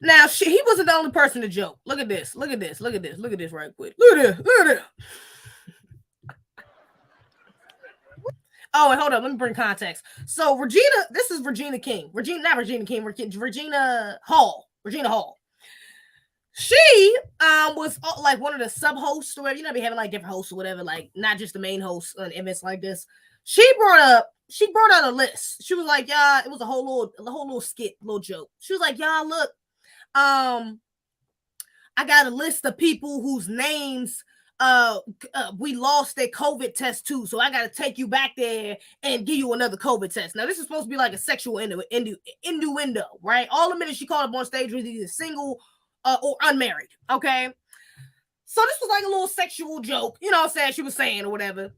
Now, he wasn't the only person to joke. Look at this right quick. Look at this. Oh, and hold up. Let me bring context. So, this is Regina Hall. She was like one of the sub-hosts or whatever. Be having like different hosts or whatever, like not just the main host on events like this. She brought out a list. She was like, yeah, it was a whole little skit, little joke. She was like, y'all, look, I got a list of people whose names we lost their COVID test too. So I got to take you back there and give you another COVID test. Now, this is supposed to be like a sexual innuendo, right? All the minutes she called up on stage was either single or unmarried, okay? So this was like a little sexual joke, you know what I'm saying? She was saying or whatever.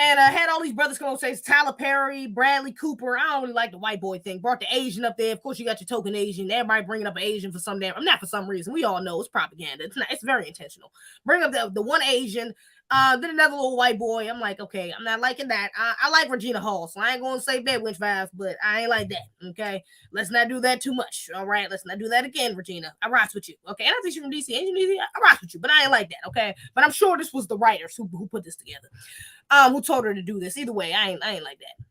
And had all these brothers come on stage, Tyler Perry, Bradley Cooper. I don't really like the white boy thing. Brought the Asian up there. Of course, you got your token Asian. Everybody bringing up an Asian for some not for some reason. We all know it's propaganda. It's very intentional. Bring up the one Asian, then another little white boy. I'm like, okay, I'm not liking that. I like Regina Hall, so I ain't going to say bed witch vibes, but I ain't like that, okay? Let's not do that too much, all right? Let's not do that again, Regina. I rocks with you, okay? And I think she's from DC. Asian DC, I rocks with you, but I ain't like that, okay? But I'm sure this was the writers who put this together. Who told her to do this. Either way, I ain't like that.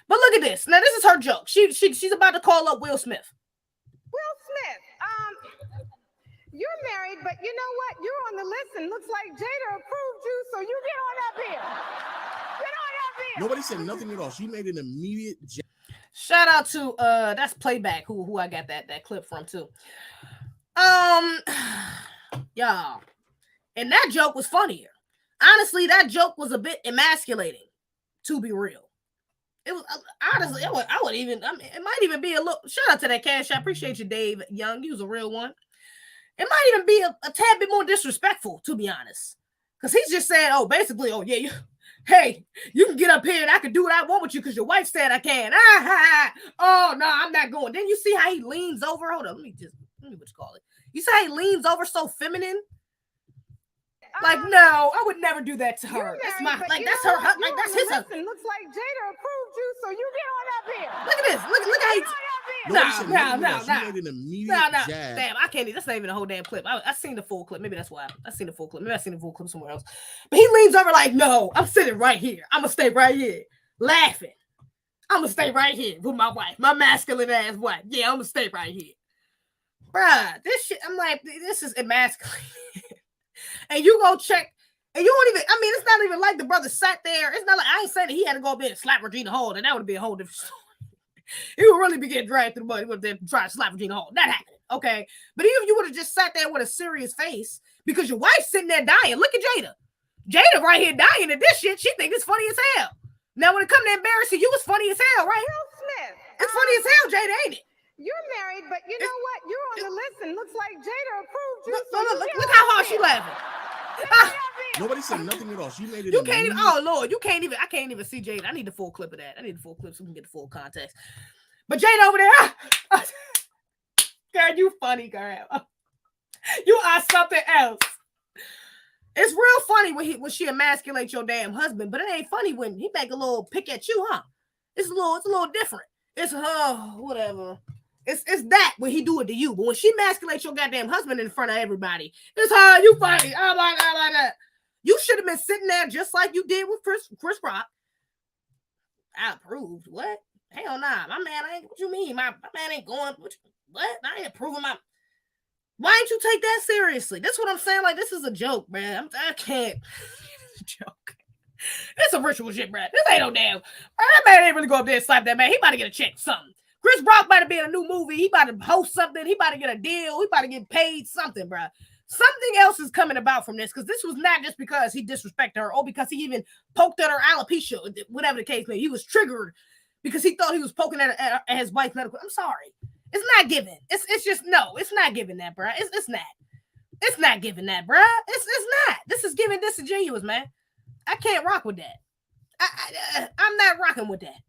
But look at this. Now, this is her joke. She's about to call up Will Smith. Will Smith, you're married, but you know what? You're on the list and looks like Jada approved you, so you get on up here. Get on up here. Nobody said nothing at all. She made an immediate shout out to that's Playback, who I got that clip from too. Y'all. And that joke was funnier. Honestly, that joke was a bit emasculating, to be real. It was honestly, it might even be a little. Shout out to that cash. I appreciate you, Dave Young. You was a real one. It might even be a tad bit more disrespectful, to be honest, because he's just saying, "Oh, basically, oh yeah, you can get up here and I can do what I want with you because your wife said I can." Oh no, I'm not going. Then you see how he leans over. Hold on, let me what you call it. You see how he leans over so feminine. Like, no, I would never do that to her. That's my, like, that's her, like, that's his husband. Looks like Jada approved you, so you get on up here. Look at this. Look how beer. Nobody said nothing else. She made an immediate jab. Damn, I can't. That's not even the whole damn clip. I seen the full clip. Maybe that's why. I seen the full clip. Maybe I seen the full clip somewhere else. But he leans over like, no, I'm sitting right here. I'm gonna stay right here, laughing. I'm gonna stay right here with my wife, my masculine ass wife. Yeah, I'm gonna stay right here, bruh. This shit. I'm like, this is emasculating. And you go check. And you don't even, I mean, it's not even like the brother sat there. It's not like, I ain't saying that he had to go up there and slap Regina Hall, and that would be a whole different story. He would really be getting dragged through the mud. He would have tried to slap Regina Hall. That happened, okay? But even if you would have just sat there with a serious face, because your wife's sitting there dying. Look at Jada. Jada right here dying at this shit. She thinks it's funny as hell. Now, when it comes to embarrassing you, it's funny as hell, right? Will Smith. It's funny as hell, Jada, ain't it? You're married, but you know what? You're on the list, and looks like Jada approved you. Look how hard she laughing. Nobody said nothing at all. She made it. You can't even. Oh Lord, you can't even. I can't even see Jada. I need the full clip of that. I need the full clip so we can get the full context. But Jada over there, girl, you funny, girl. You are something else. It's real funny when she emasculates your damn husband, but it ain't funny when he make a little pick at you, huh? It's a little different. It's whatever. It's that when he do it to you, but when she emasculates your goddamn husband in front of everybody, it's her. You funny. Oh my God. You should have been sitting there just like you did with Chris Rock. I approved. What? Hell nah. My man ain't. What you mean? My man ain't going. What? I ain't approving my. Why ain't you take that seriously? That's what I'm saying. Like, this is a joke, man. I can't. It's a joke. It's a ritual shit, bro. This ain't no damn. That man ain't really go up there and slap that man. He about to get a check, something. Chris Rock about to be in a new movie. He about to host something. He about to get a deal. He about to get paid something, bro. Something else is coming about from this, because this was not just because he disrespected her or because he even poked at her alopecia, whatever the case may be. He was triggered because he thought he was poking at his wife's medical. I'm sorry. It's not given. It's just, no, it's not giving that, bro. It's not. It's not giving that, bro. It's not. This is giving disingenuous, man. I can't rock with that. I'm not rocking with that.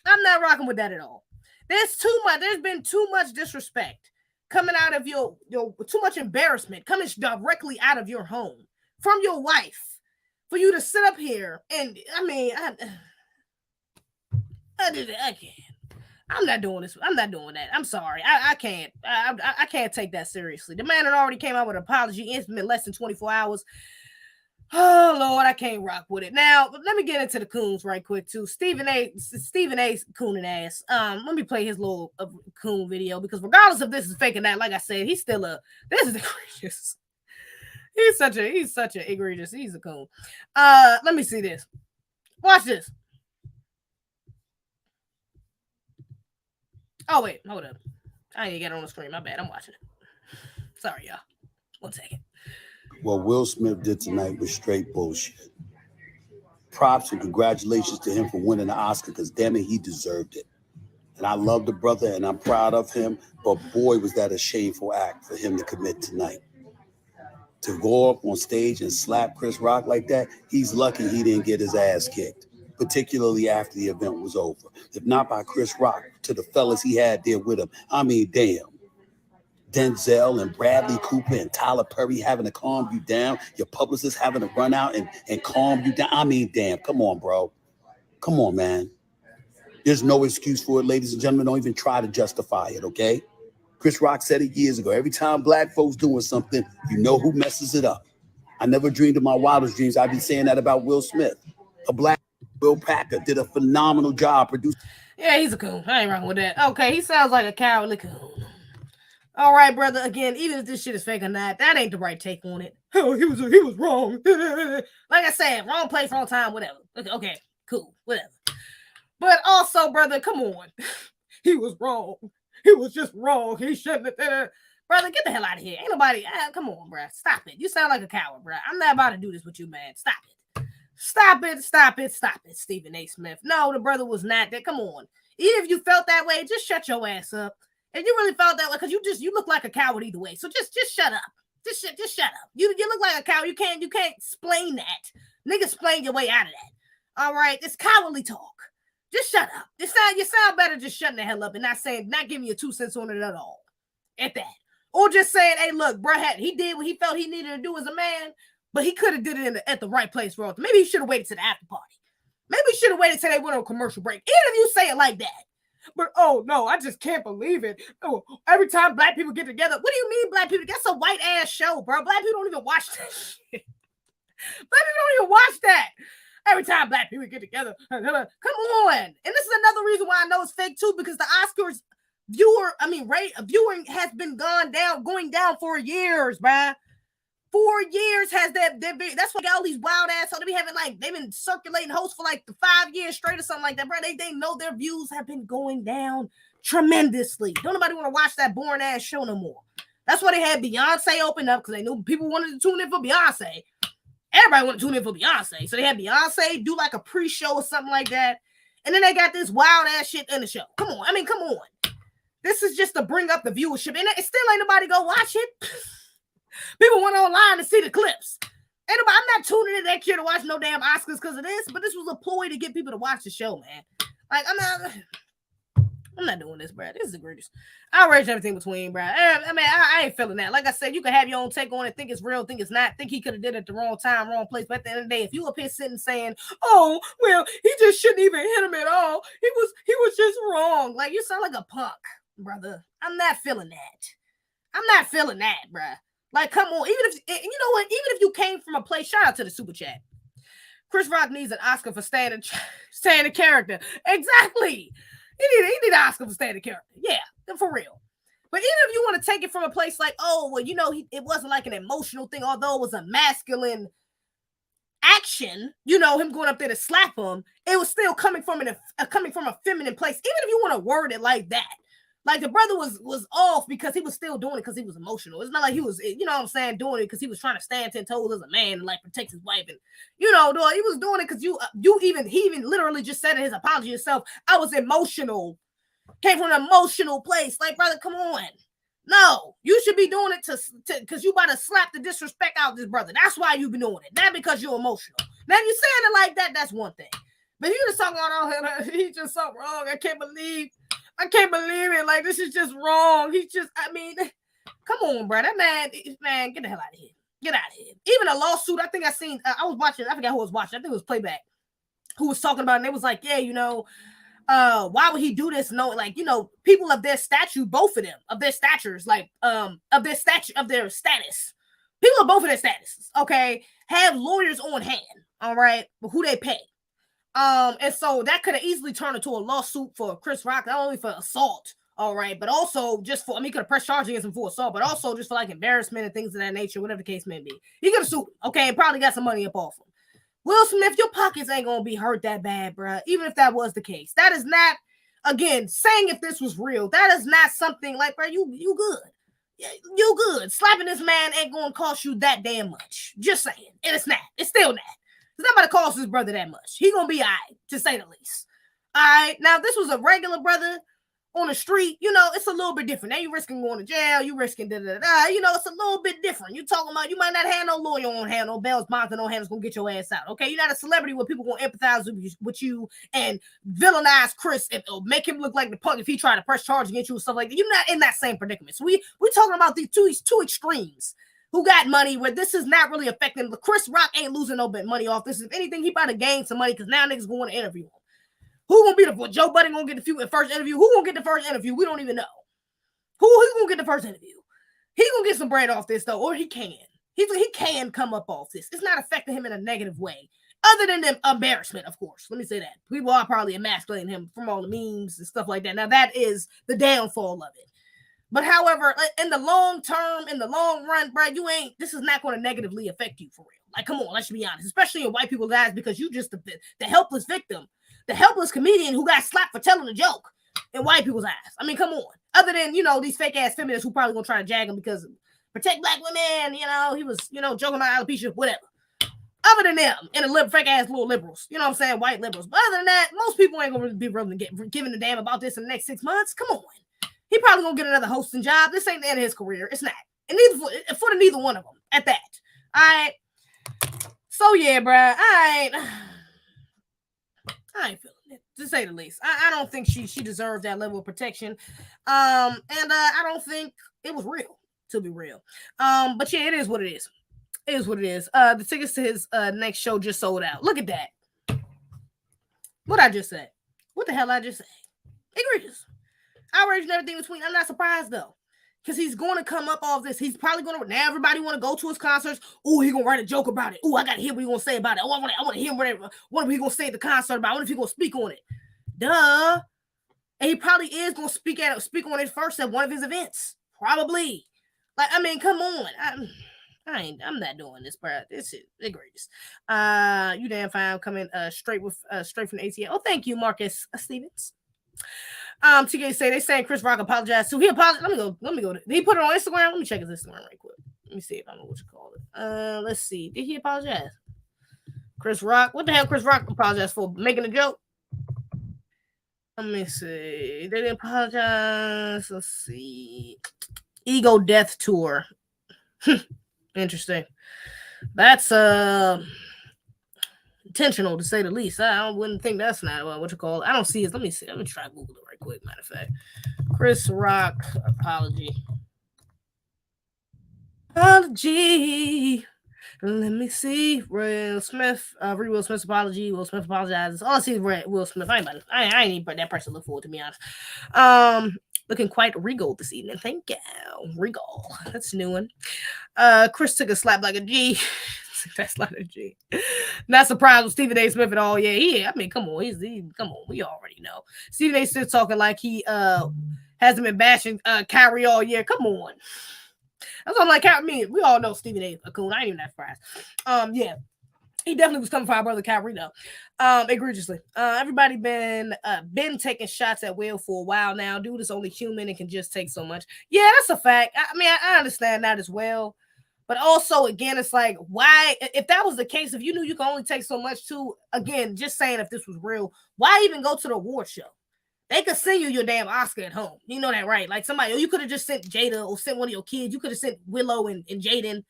I'm not rocking with that at all. There's too much. There's been too much disrespect coming out of your too much embarrassment coming directly out of your home from your wife for you to sit up here and I mean I can't. I'm not doing this. I'm not doing that. I'm sorry. I can't. I can't take that seriously. The man had already came out with an apology in less than 24 hours. Oh Lord, I can't rock with it. Now, let me get into the coons right quick too. Stephen A's cooning ass. Let me play his little coon video, because regardless if this is fake or not, like I said, he's still this is egregious. He's such an egregious. He's a coon. Let me see this. Watch this. Oh wait, hold up. I didn't get it on the screen. My bad. I'm watching it. Sorry, y'all. 1 second. What Will Smith did tonight was straight bullshit. Props and congratulations to him for winning the Oscar, because damn it, he deserved it. And I love the brother and I'm proud of him, but boy, was that a shameful act for him to commit tonight. To go up on stage and slap Chris Rock like that, he's lucky he didn't get his ass kicked, particularly after the event was over. If not by Chris Rock, to the fellas he had there with him. I mean, damn. Denzel and Bradley Cooper and Tyler Perry having to calm you down. Your publicist having to run out and calm you down. I mean, damn. Come on, bro. Come on, man. There's no excuse for it, ladies and gentlemen. Don't even try to justify it, okay? Chris Rock said it years ago. Every time black folks doing something, you know who messes it up. I never dreamed in my wildest dreams I'd be saying that about Will Smith. A black Will Packer did a phenomenal job producing. Yeah, he's a coon. I ain't wrong with that. Okay, he sounds like a cowardly coon. All right, brother. Again, even if this shit is fake or not, that ain't the right take on it. Oh, he was wrong. Like I said, wrong place, wrong time, whatever. Okay, cool, whatever. But also, brother, come on. He was wrong. He was just wrong. He shouldn't have. Brother, get the hell out of here. Ain't nobody. Come on, bro. Stop it. You sound like a coward, bro. I'm not about to do this with you, man. Stop it. Stop it. Stop it. Stop it, Stephen A. Smith. No, the brother was not that. Come on. Even if you felt that way, just shut your ass up. And you really felt that way, because you look like a coward either way. So just shut up. Just shut up. You look like a coward. You can't explain that. Nigga, explain your way out of that. All right, it's cowardly talk. Just shut up. You sound better just shutting the hell up and not giving you 2 cents on it at all. At that. Or just saying, hey, look, bro, he did what he felt he needed to do as a man, but he could have did it at the right place, bro. Maybe he should have waited to the after party. Maybe he should have waited till they went on commercial break. Even if you say it like that. But oh no, I just can't believe it. Oh, every time black people get together, what do you mean black people? That's a white ass show, bro. Black people don't even watch that shit. Black people don't even watch that. Every time black people get together, come on. And this is another reason why I know it's fake too, because the Oscars viewing has been going down for years, bruh. 4 years has that been. That's why all these wild ass. So they've been circulating hosts for like 5 years straight or something like that, bro. They know their views have been going down tremendously. Don't nobody want to watch that boring ass show no more. That's why they had Beyonce open up, because they knew people wanted to tune in for Beyonce. Everybody wanted to tune in for Beyonce, so they had Beyonce do like a pre-show or something like that, and then they got this wild ass shit in the show. Come on. This is just to bring up the viewership, and it still ain't nobody go watch it. People went online to see the clips. I'm not tuning in next year to watch no damn Oscars because of this, but this was a ploy to get people to watch the show, man. Like, I'm not doing this, bro. This is the greatest. I'll rage everything between, bro. I ain't feeling that. Like I said, you can have your own take on it, think it's real, think it's not, think he could have did it at the wrong time, wrong place. But at the end of the day, if you up here sitting saying, oh, well, he just shouldn't even hit him at all. He was just wrong. Like, you sound like a punk, brother. I'm not feeling that, bro. Like, come on. Even if you came from a place, shout out to the super chat. Chris Rock needs an Oscar for staying in character. Exactly. He need an Oscar for staying in character. Yeah, for real. But even if you want to take it from a place like, oh, well, it wasn't like an emotional thing, although it was a masculine action, him going up there to slap him, it was still coming from a feminine place. Even if you want to word it like that. Like, the brother was off because he was still doing it because he was emotional. It's not like he was, doing it because he was trying to stand 10 toes as a man and like protect his wife. And, he was doing it because he even literally just said in his apology himself, I was emotional. Came from an emotional place. Like, brother, come on. No, you should be doing it because you about to slap the disrespect out of this brother. That's why you've been doing it. Not because you're emotional. Now, if you're saying it like that, that's one thing. But he just talking about, he just so wrong. I can't believe it. Like, this is just wrong. Come on, bro. That man, get the hell out of here. Get out of here. Even a lawsuit, I think I seen, I was watching, I forgot who was watching. I think it was Playback who was talking about it. And they was like, yeah, why would he do this? No, like, people of their stature, both of them, of their statures, like, of their status. People of both of their statuses, okay, have lawyers on hand, all right, but who they pay. And so that could have easily turned into a lawsuit for Chris Rock, not only for assault, all right, but also just for, he could have pressed charges against him for assault, but also just for like embarrassment and things of that nature, whatever the case may be. He could have sued him, okay, and probably got some money up off him. Will Smith, your pockets ain't gonna be hurt that bad, bro. Even if that was the case, that is not, again, saying if this was real, that is not something like, bro, you good. You good. Slapping this man ain't gonna cost you that damn much. Just saying. And it's not. It's still not. It's not about to cost his brother that much. He gonna be all right, to say the least. All right. Now, if this was a regular brother on the street, it's a little bit different. Now you risking going to jail. You risking da-da-da-da. It's a little bit different. You talking about you might not have no lawyer on hand, no bells, bonds, and no hands gonna get your ass out. Okay, you're not a celebrity where people gonna empathize with you and villainize Chris and make him look like the punk if he tried to press charge against you and stuff like that. You're not in that same predicament. So we talking about these two extremes. Who got money where this is not really affecting. Chris Rock ain't losing no bit money off this. If anything, he about to gain some money because now niggas going to interview him. Who gonna be the Joe Budden gonna get the first interview? Who gonna get the first interview? We don't even know. Who gonna get the first interview? He gonna get some bread off this though, or he can. He can come up off this. It's not affecting him in a negative way, other than the embarrassment, of course. Let me say that people are probably emasculating him from all the memes and stuff like that. Now that is the downfall of it. But however, in the long term, in the long run, bro, this is not going to negatively affect you for real. Like, come on, let's be honest, especially in white people's eyes, because you just the helpless victim, the helpless comedian who got slapped for telling a joke in white people's eyes. Come on. Other than, these fake ass feminists who probably going to try to jag him because protect black women, he was, joking about alopecia, whatever. Other than them and the fake ass little liberals, white liberals. But other than that, most people ain't going to be really giving a damn about this in the next 6 months. Come on. He probably gonna get another hosting job. This ain't the end of his career. It's not. And neither one of them at that. All right. So yeah, bro. I ain't feeling it, to say the least. I don't think she deserved that level of protection. And I don't think it was real, to be real. But yeah, it is what it is. It is what it is. The tickets to his next show just sold out. Look at that. What I just said. What the hell I just said? Egregious. Outrage and everything between. I'm not surprised though. Because he's going to come up off this. He's probably going to, now everybody want to go to his concerts. Oh, he's going to write a joke about it. Oh, I got to hear what he's going to say about it. Oh, I want to hear what he's going to say at the concert about it. What if he's going to speak on it? Duh. And he probably is going to speak on it first at one of his events. Probably. Like, I mean, come on. I'm not doing this, bro. This is egregious. You damn fine coming straight from the ATL. Oh, thank you, Marcus Stevens. TK say they saying Chris Rock apologized. So he apologized. Let me go. Did he put it on Instagram? Let me check his Instagram right quick. Let me see if I know what you call it. Let's see. Did he apologize? Chris Rock. What the hell Chris Rock apologized for? Making a joke? Let me see. They didn't apologize. Let's see. Ego Death Tour. Interesting. That's intentional to say the least. I wouldn't think that's not what you call it. I don't see it. Let me see. Let me try to Google it right quick. Matter of fact, Chris Rock apology. Let me see. Will Smith. Read Will Smith's apology. Will Smith apologizes. All I see is Will Smith. I ain't even that person to look forward, to be honest. Looking quite regal this evening. Thank you. Regal. That's a new one. Chris took a slap like a G. That's like a G. Not surprised with Stephen A. Smith at all. Yeah. I mean, come on. Come on. We already know. Stephen A. Smith talking like he hasn't been bashing Kyrie all year. Come on. That's what I'm like. I mean, we all know Stephen A. a coon. I ain't even that surprised. Yeah. He definitely was coming for our brother Kyrie though. Egregiously. Everybody been taking shots at Will for a while now. Dude is only human and can just take so much. Yeah, that's a fact. I mean, I understand that as well. But also, again, it's like, why, if that was the case, if you knew you could only take so much too, again, just saying if this was real, why even go to the award show? They could send you your damn Oscar at home. You know that, right? Like somebody, you could have just sent Jada or sent one of your kids. You could have sent Willow and Jaden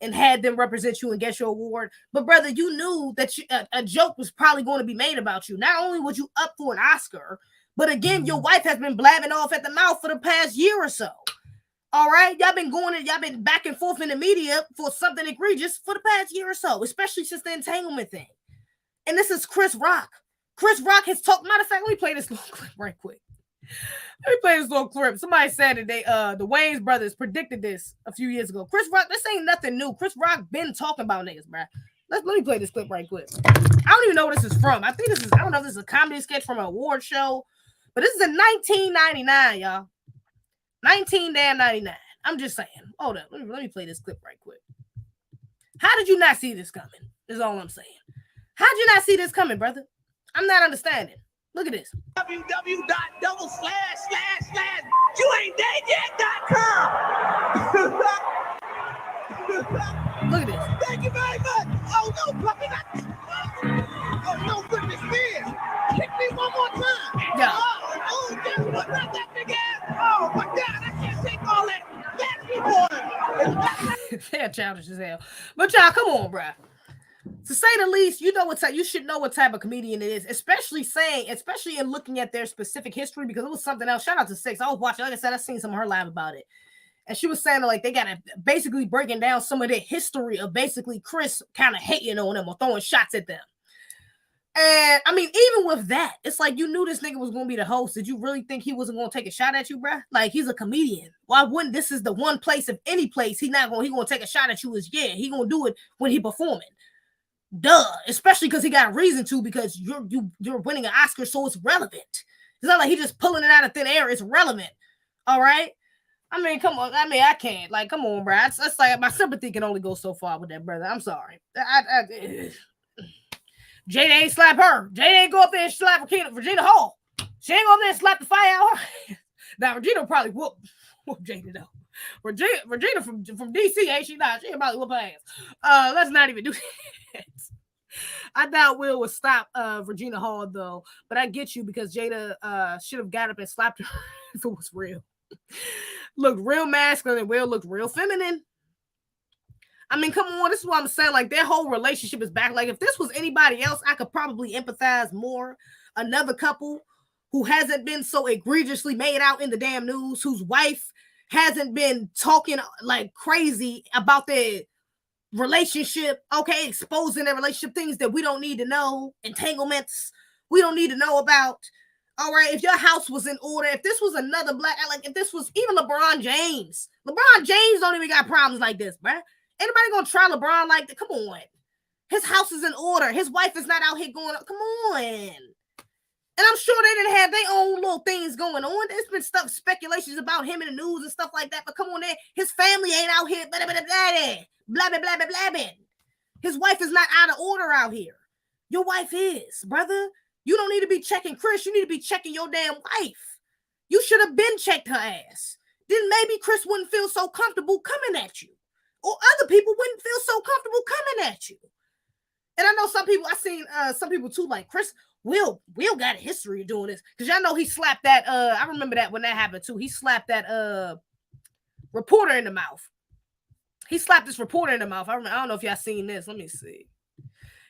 and had them represent you and get your award. But brother, you knew that a joke was probably going to be made about you. Not only was you up for an Oscar, but again, your wife has been blabbing off at the mouth for the past year or so. All right, y'all been back and forth in the media for something egregious for the past year or so, especially since the entanglement thing. And this is Chris Rock. Chris Rock has talked. Matter of fact, let me play this little clip right quick. Let me play this little clip. Somebody said that the Wayans brothers predicted this a few years ago. Chris Rock, this ain't nothing new. Chris Rock been talking about niggas, bro. Let me play this clip right quick. I don't even know what this is from. I don't know if this is a comedy sketch from an award show, but this is in 1999, y'all. 1999. I'm just saying. Hold up. Let me play this clip right quick. How did you not see this coming? Is all I'm saying. How did you not see this coming, brother? I'm not understanding. Look at this. www.double//youain'tdeadyet.com. Look at this. Thank you very much. Oh no, puppy. Oh no, goodness me. Kick me one more time. Yeah. Oh, guess what? Not that big ass. Oh my God, I can't take all that nasty water. They're childish as hell. But y'all, come on, bro. To say the least, you should know what type of comedian it is, especially in looking at their specific history, because it was something else. Shout out to Six. I was watching, like I said, I seen some of her live about it. And she was saying like they got to basically breaking down some of their history of basically Chris kind of hating on them or throwing shots at them. And I mean, even with that, it's like you knew this nigga was going to be the host. Did you really think he wasn't going to take a shot at you, bruh? Like, he's a comedian. Why wouldn't this is the one place, if any place, he going to take a shot at you is, yeah, he going to do it when he performing. Duh. Especially because he got a reason to, because you're winning an Oscar, so it's relevant. It's not like he just pulling it out of thin air. It's relevant. All right? I mean, come on. I mean, I can't. Like, come on, bro. It's like my sympathy can only go so far with that, brother. I'm sorry. Jada ain't slap her. Jada ain't go up there and slap Regina Hall. She ain't go up there and slap the fire out her. Now, Regina probably whoop Jada, though. Regina from DC, ain't she not? She ain't probably whoop her ass. Let's not even do that. I doubt Will would stop Regina Hall, though. But I get you, because Jada should have got up and slapped her if it was real. Looked real masculine, and Will looked real feminine. I mean, come on, this is what I'm saying. Like, their whole relationship is back. Like, if this was anybody else, I could probably empathize more. Another couple who hasn't been so egregiously made out in the damn news, whose wife hasn't been talking like crazy about their relationship, okay, exposing their relationship, things that we don't need to know, entanglements we don't need to know about. All right, if your house was in order, if this was another black, like if this was even LeBron James don't even got problems like this, bruh. Anybody gonna try LeBron like that? Come on. His house is in order. His wife is not out here going, come on. And I'm sure they didn't have their own little things going on. There's been speculations about him in the news and stuff like that. But come on, there, his family ain't out here, blah, blah, blah, blah, blah, blah, blah, blah. His wife is not out of order out here. Your wife is, brother. You don't need to be checking Chris. You need to be checking your damn wife. You should have been checked her ass. Then maybe Chris wouldn't feel so comfortable coming at you. Or other people wouldn't feel so comfortable coming at you. And I know some people, I seen some people too, like Chris, Will got a history of doing this. Because y'all know he slapped that, I remember that when that happened too. He slapped that reporter in the mouth. He slapped this reporter in the mouth. I don't know if y'all seen this. Let me see.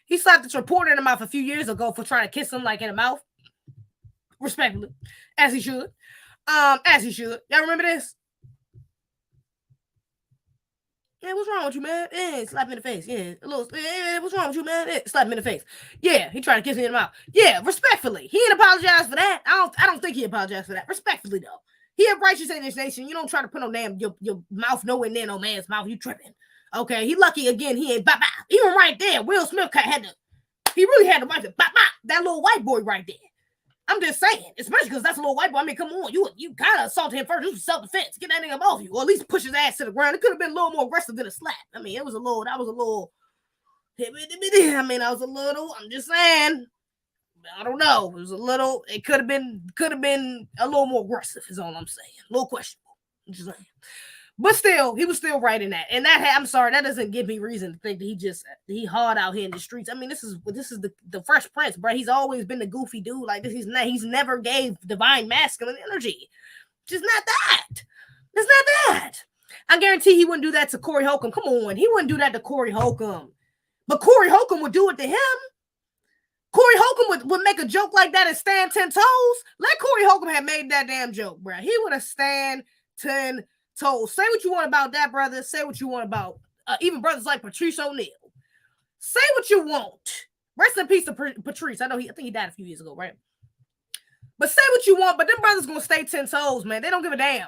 He slapped this reporter in the mouth a few years ago for trying to kiss him like in the mouth. Respectfully. As he should. As he should. Y'all remember this? Yeah, what's wrong with you, man? Yeah, slap me in the face. Yeah, what's wrong with you, man? Yeah, slap me in the face. Yeah, he tried to kiss me in the mouth. Yeah, respectfully. He didn't apologize for that. I don't think he apologized for that. Respectfully, though. He a righteous in this nation. You don't try to put no damn your mouth nowhere near no man's mouth. You tripping. Okay, he lucky again. He ain't bop. Even right there, Will Smith he really had to wipe it. Bop. That little white boy right there. I'm just saying, especially because that's a little white boy. I mean, come on, you kind of assaulted him first. This was self-defense. Get that nigga off you, or at least push his ass to the ground. It could have been a little more aggressive than a slap. I mean, I'm just saying. I don't know. It could have been a little more aggressive, is all I'm saying. A little questionable. I'm just saying. But still, he was still right in that. And I'm sorry, that doesn't give me reason to think that he hard out here in the streets. I mean, this is the Fresh Prince, bro. He's always been the goofy dude like this. He's never gave divine masculine energy. Just not that. It's not that. I guarantee he wouldn't do that to Corey Holcomb. Come on, he wouldn't do that to Corey Holcomb. But Corey Holcomb would do it to him. Corey Holcomb would make a joke like that and stand 10 toes. Let Corey Holcomb have made that damn joke, bro. He would have stand 10 toes. Say what you want about that, brother. Say what you want about even brothers like Patrice O'Neal. Say what you want. Rest in peace to Patrice. I think he died a few years ago, right? But say what you want, but them brothers gonna stay 10 toes, man. They don't give a damn.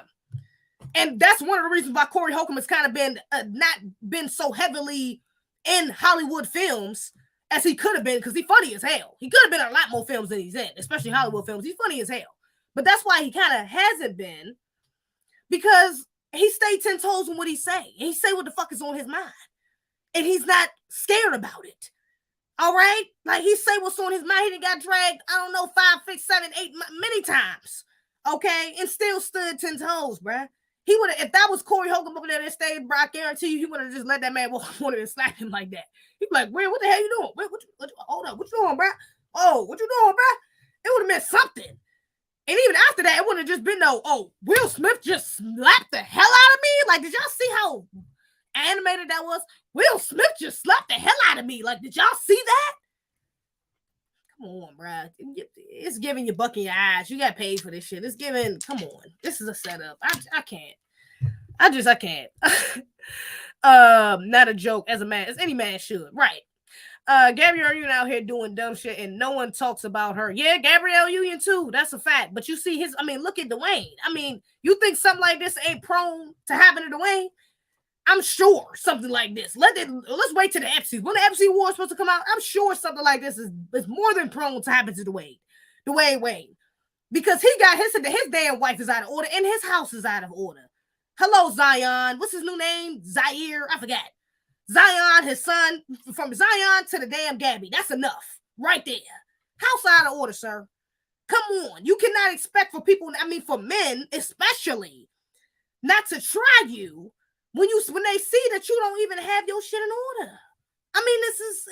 And that's one of the reasons why Corey Holcomb has kind of been not been so heavily in Hollywood films as he could have been, because he's funny as hell. He could have been in a lot more films than he's in, especially Hollywood films. He's funny as hell. But that's why he kind of hasn't been, because he stayed 10 toes on what he say. And he say what the fuck is on his mind. And he's not scared about it. All right? Like, he say what's on his mind. He done got dragged, 5, 6, 7, 8, many times. Okay? And still stood 10 toes, bruh. He would have, if that was Corey Holcomb over there that stayed, bro, I guarantee you, he would have just let that man walk on it and slap him like that. He'd be like, "Wait, what the hell you doing? Wait, hold up, what you doing, bro? Oh, what you doing, bro?" It would have meant something. And even after that, it wouldn't have just been Will Smith just slapped the hell out of me. Like, did y'all see how animated that was? Will Smith just slapped the hell out of me. Like, did y'all see that? Come on, bro. It's giving you buck in your eyes. You got paid for this shit. It's giving, come on. This is a setup. I can't. I can't. Not a joke as a man, as any man should. Right. Gabrielle Union out here doing dumb shit and no one talks about her. Yeah, Gabrielle Union too. That's a fact. But you see look at Dwayne. You think something like this ain't prone to happen to Dwayne? I'm sure something like this. Let's wait till the Epstein. When the Epstein War is supposed to come out, I'm sure something like this is more than prone to happen to Dwayne Wade. Because he got his damn wife is out of order and his house is out of order. Hello, Zion. What's his new name? Zaire. I forgot. Zion, his son, from Zion to the damn Gabby. That's enough. Right there. House out of order, sir. Come on. You cannot expect for people, for men especially, not to try you when they see that you don't even have your shit in order. This is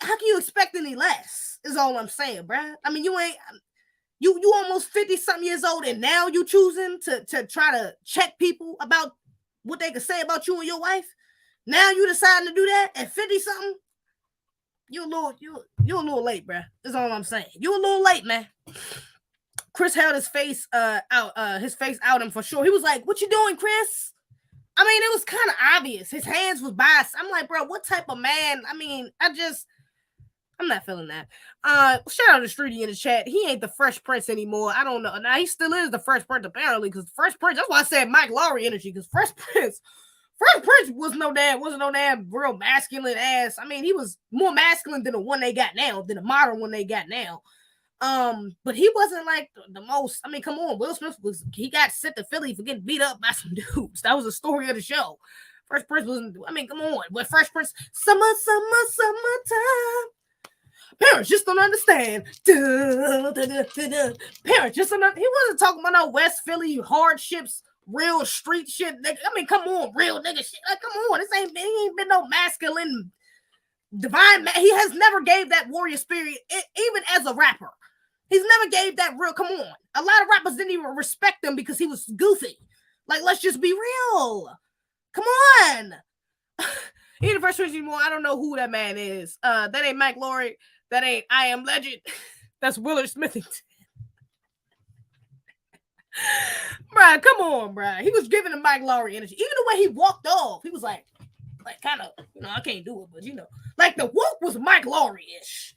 how can you expect any less? Is all I'm saying, bruh. You ain't you almost 50-something years old, and now you choosing to try to check people about what they could say about you and your wife. Now you deciding to do that at 50-something. You're a little late, bruh. Is all I'm saying. You're a little late, man. Chris held his face out him for sure. He was like, "What you doing, Chris?" It was kind of obvious. His hands was biased. I'm like, bro, what type of man? I'm not feeling that. Shout out to Streety in the chat. He ain't the Fresh Prince anymore. I don't know. Now he still is the Fresh Prince apparently, because Fresh Prince. That's why I said Mike Lowrey energy, because Fresh Prince wasn't no damn real masculine ass. I mean, he was more masculine than the one they got now, than the modern one they got now. But he wasn't like the most. I mean, come on, Will Smith he got sent to Philly for getting beat up by some dudes. That was the story of the show. Fresh Prince wasn't. I mean, come on, but Fresh Prince, summertime. Parents just don't understand. Parents just don't. He wasn't talking about no West Philly hardships, real street shit. I mean, come on, real nigga shit. Like, come on, he ain't been no masculine, divine. He has never gave that warrior spirit, even as a rapper. He's never gave that real. Come on, a lot of rappers didn't even respect him because he was goofy. Like, let's just be real. Come on. He ain't the Fresh Prince anymore. I don't know who that man is. That ain't Mike Lowrey. That ain't I Am Legend. That's Willard Smithington. Bruh, come on, bruh. He was giving the Mike Lowrey energy. Even the way he walked off, he was like kind of, I can't do it, but like the walk was Mike Lowrey-ish.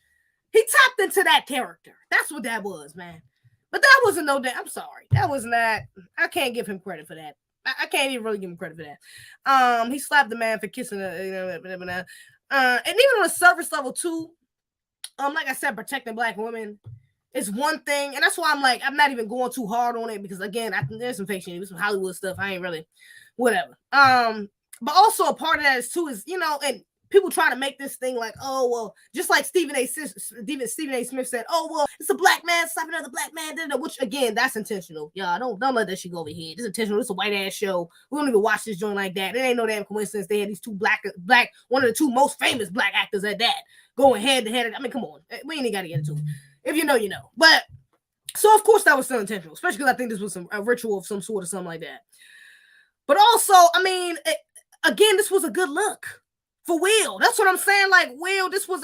He tapped into that character. That's what that was, man. But that wasn't I'm sorry. That was not, I can't give him credit for that. I can't even really give him credit for that. He slapped the man for kissing her, and even on a service level too, like I said, protecting Black women is one thing, and that's why I'm not even going too hard on it, because again, there's some fiction, there's some Hollywood stuff. I ain't really whatever. But also a part of that is and people trying to make this thing like, oh well, just like Stephen A. Smith said, oh well, it's a Black man slapping another Black man, which again, that's intentional. Y'all don't let that shit go over here. It's intentional. It's a white ass show. We don't even watch this joint like that. It ain't no damn coincidence they had these two black, one of the two most famous Black actors at that, going head to head. I mean, come on, we ain't got to get into it. If you know, you know. But so of course that was still intentional, especially because I think this was a ritual of some sort or something like that. But also, I mean, again, this was a good look for Will. That's what I'm saying. Like, Will, this was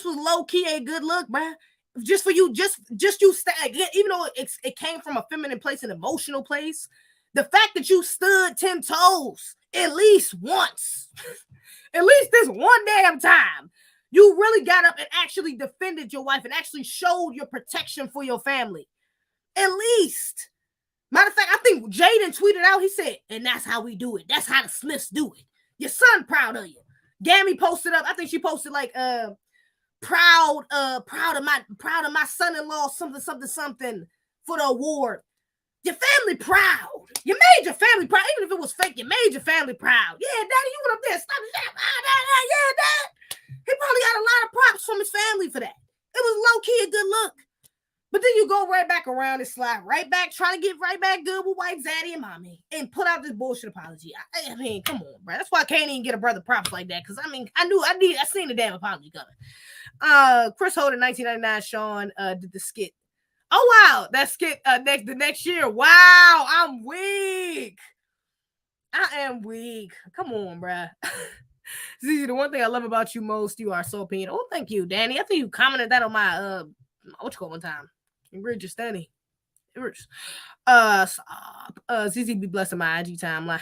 low key a good look, bruh. Just for you, just you again, even though it came from a feminine place, an emotional place, the fact that you stood 10 toes at least once, at least this one damn time, you really got up and actually defended your wife and actually showed your protection for your family. At least. Matter of fact, I think Jaden tweeted out, he said, and that's how we do it. That's how the Smiths do it. Your son proud of you. Gammy posted up, I think she posted like proud of my son-in-law, something for the award. Your family proud. You made your family proud. Even if it was fake, you made your family proud. Yeah, Daddy, you went up there, stop the shit. Yeah, Dad. He probably got a lot of props from his family for that. It was low-key a good look. But then you go right back around and slide right back, trying to get right back good with white Zaddy and Mommy and put out this bullshit apology. I mean, come on, bro. That's why I can't even get a brother props like that. Because, I mean, I seen the damn apology coming. Chris Holder, 1999, Sean did the skit. Oh, wow. That skit the next year. Wow. I'm weak. I am weak. Come on, bro. Zeze, the one thing I love about you most, you are so opinionated. Oh, thank you, Danny. I think you commented that on my, one time. Egregious, Danny. Zeze be blessed in my IG timeline.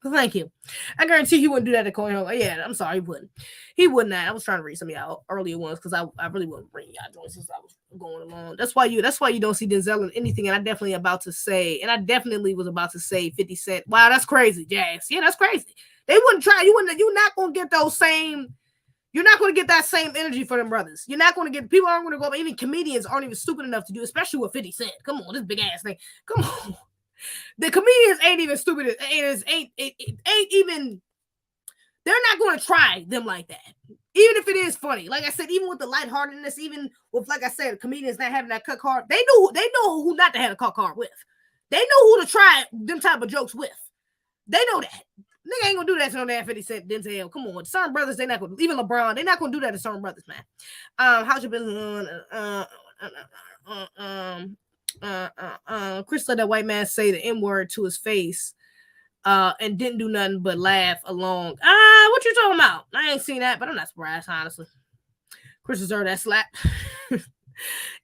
Thank you. I guarantee he wouldn't do that to Coin Home. Yeah, I'm sorry, he wouldn't. He wouldn't. I was trying to read some of y'all earlier ones because I really wouldn't bring y'all joints since I was going along. That's why you don't see Denzel in anything. And I definitely was about to say 50 Cent. Wow, that's crazy, Jazz. Yeah, that's crazy. They wouldn't try. You're not gonna get those same. You're not going to get that same energy for them brothers. You're not going to get, people aren't going to go, even comedians aren't even stupid enough to do, especially with 50 Cent. Come on, this big ass thing. Come on. The comedians ain't even stupid. Ain't even, they're not going to try them like that. Even if it is funny. Like I said, even with the lightheartedness, even with, like I said, comedians not having that cut card, they know who not to have a cut card with. They know who to try them type of jokes with. They know that. Nigga ain't gonna do that to no damn 50 Cent, Denzel. Come on. Certain brothers, they not gonna, even LeBron, they not gonna do that to certain brothers, man. How's your business? Chris let that white man say the N-word to his face and didn't do nothing but laugh along. What you talking about? I ain't seen that, but I'm not surprised, honestly. Chris deserved that slap.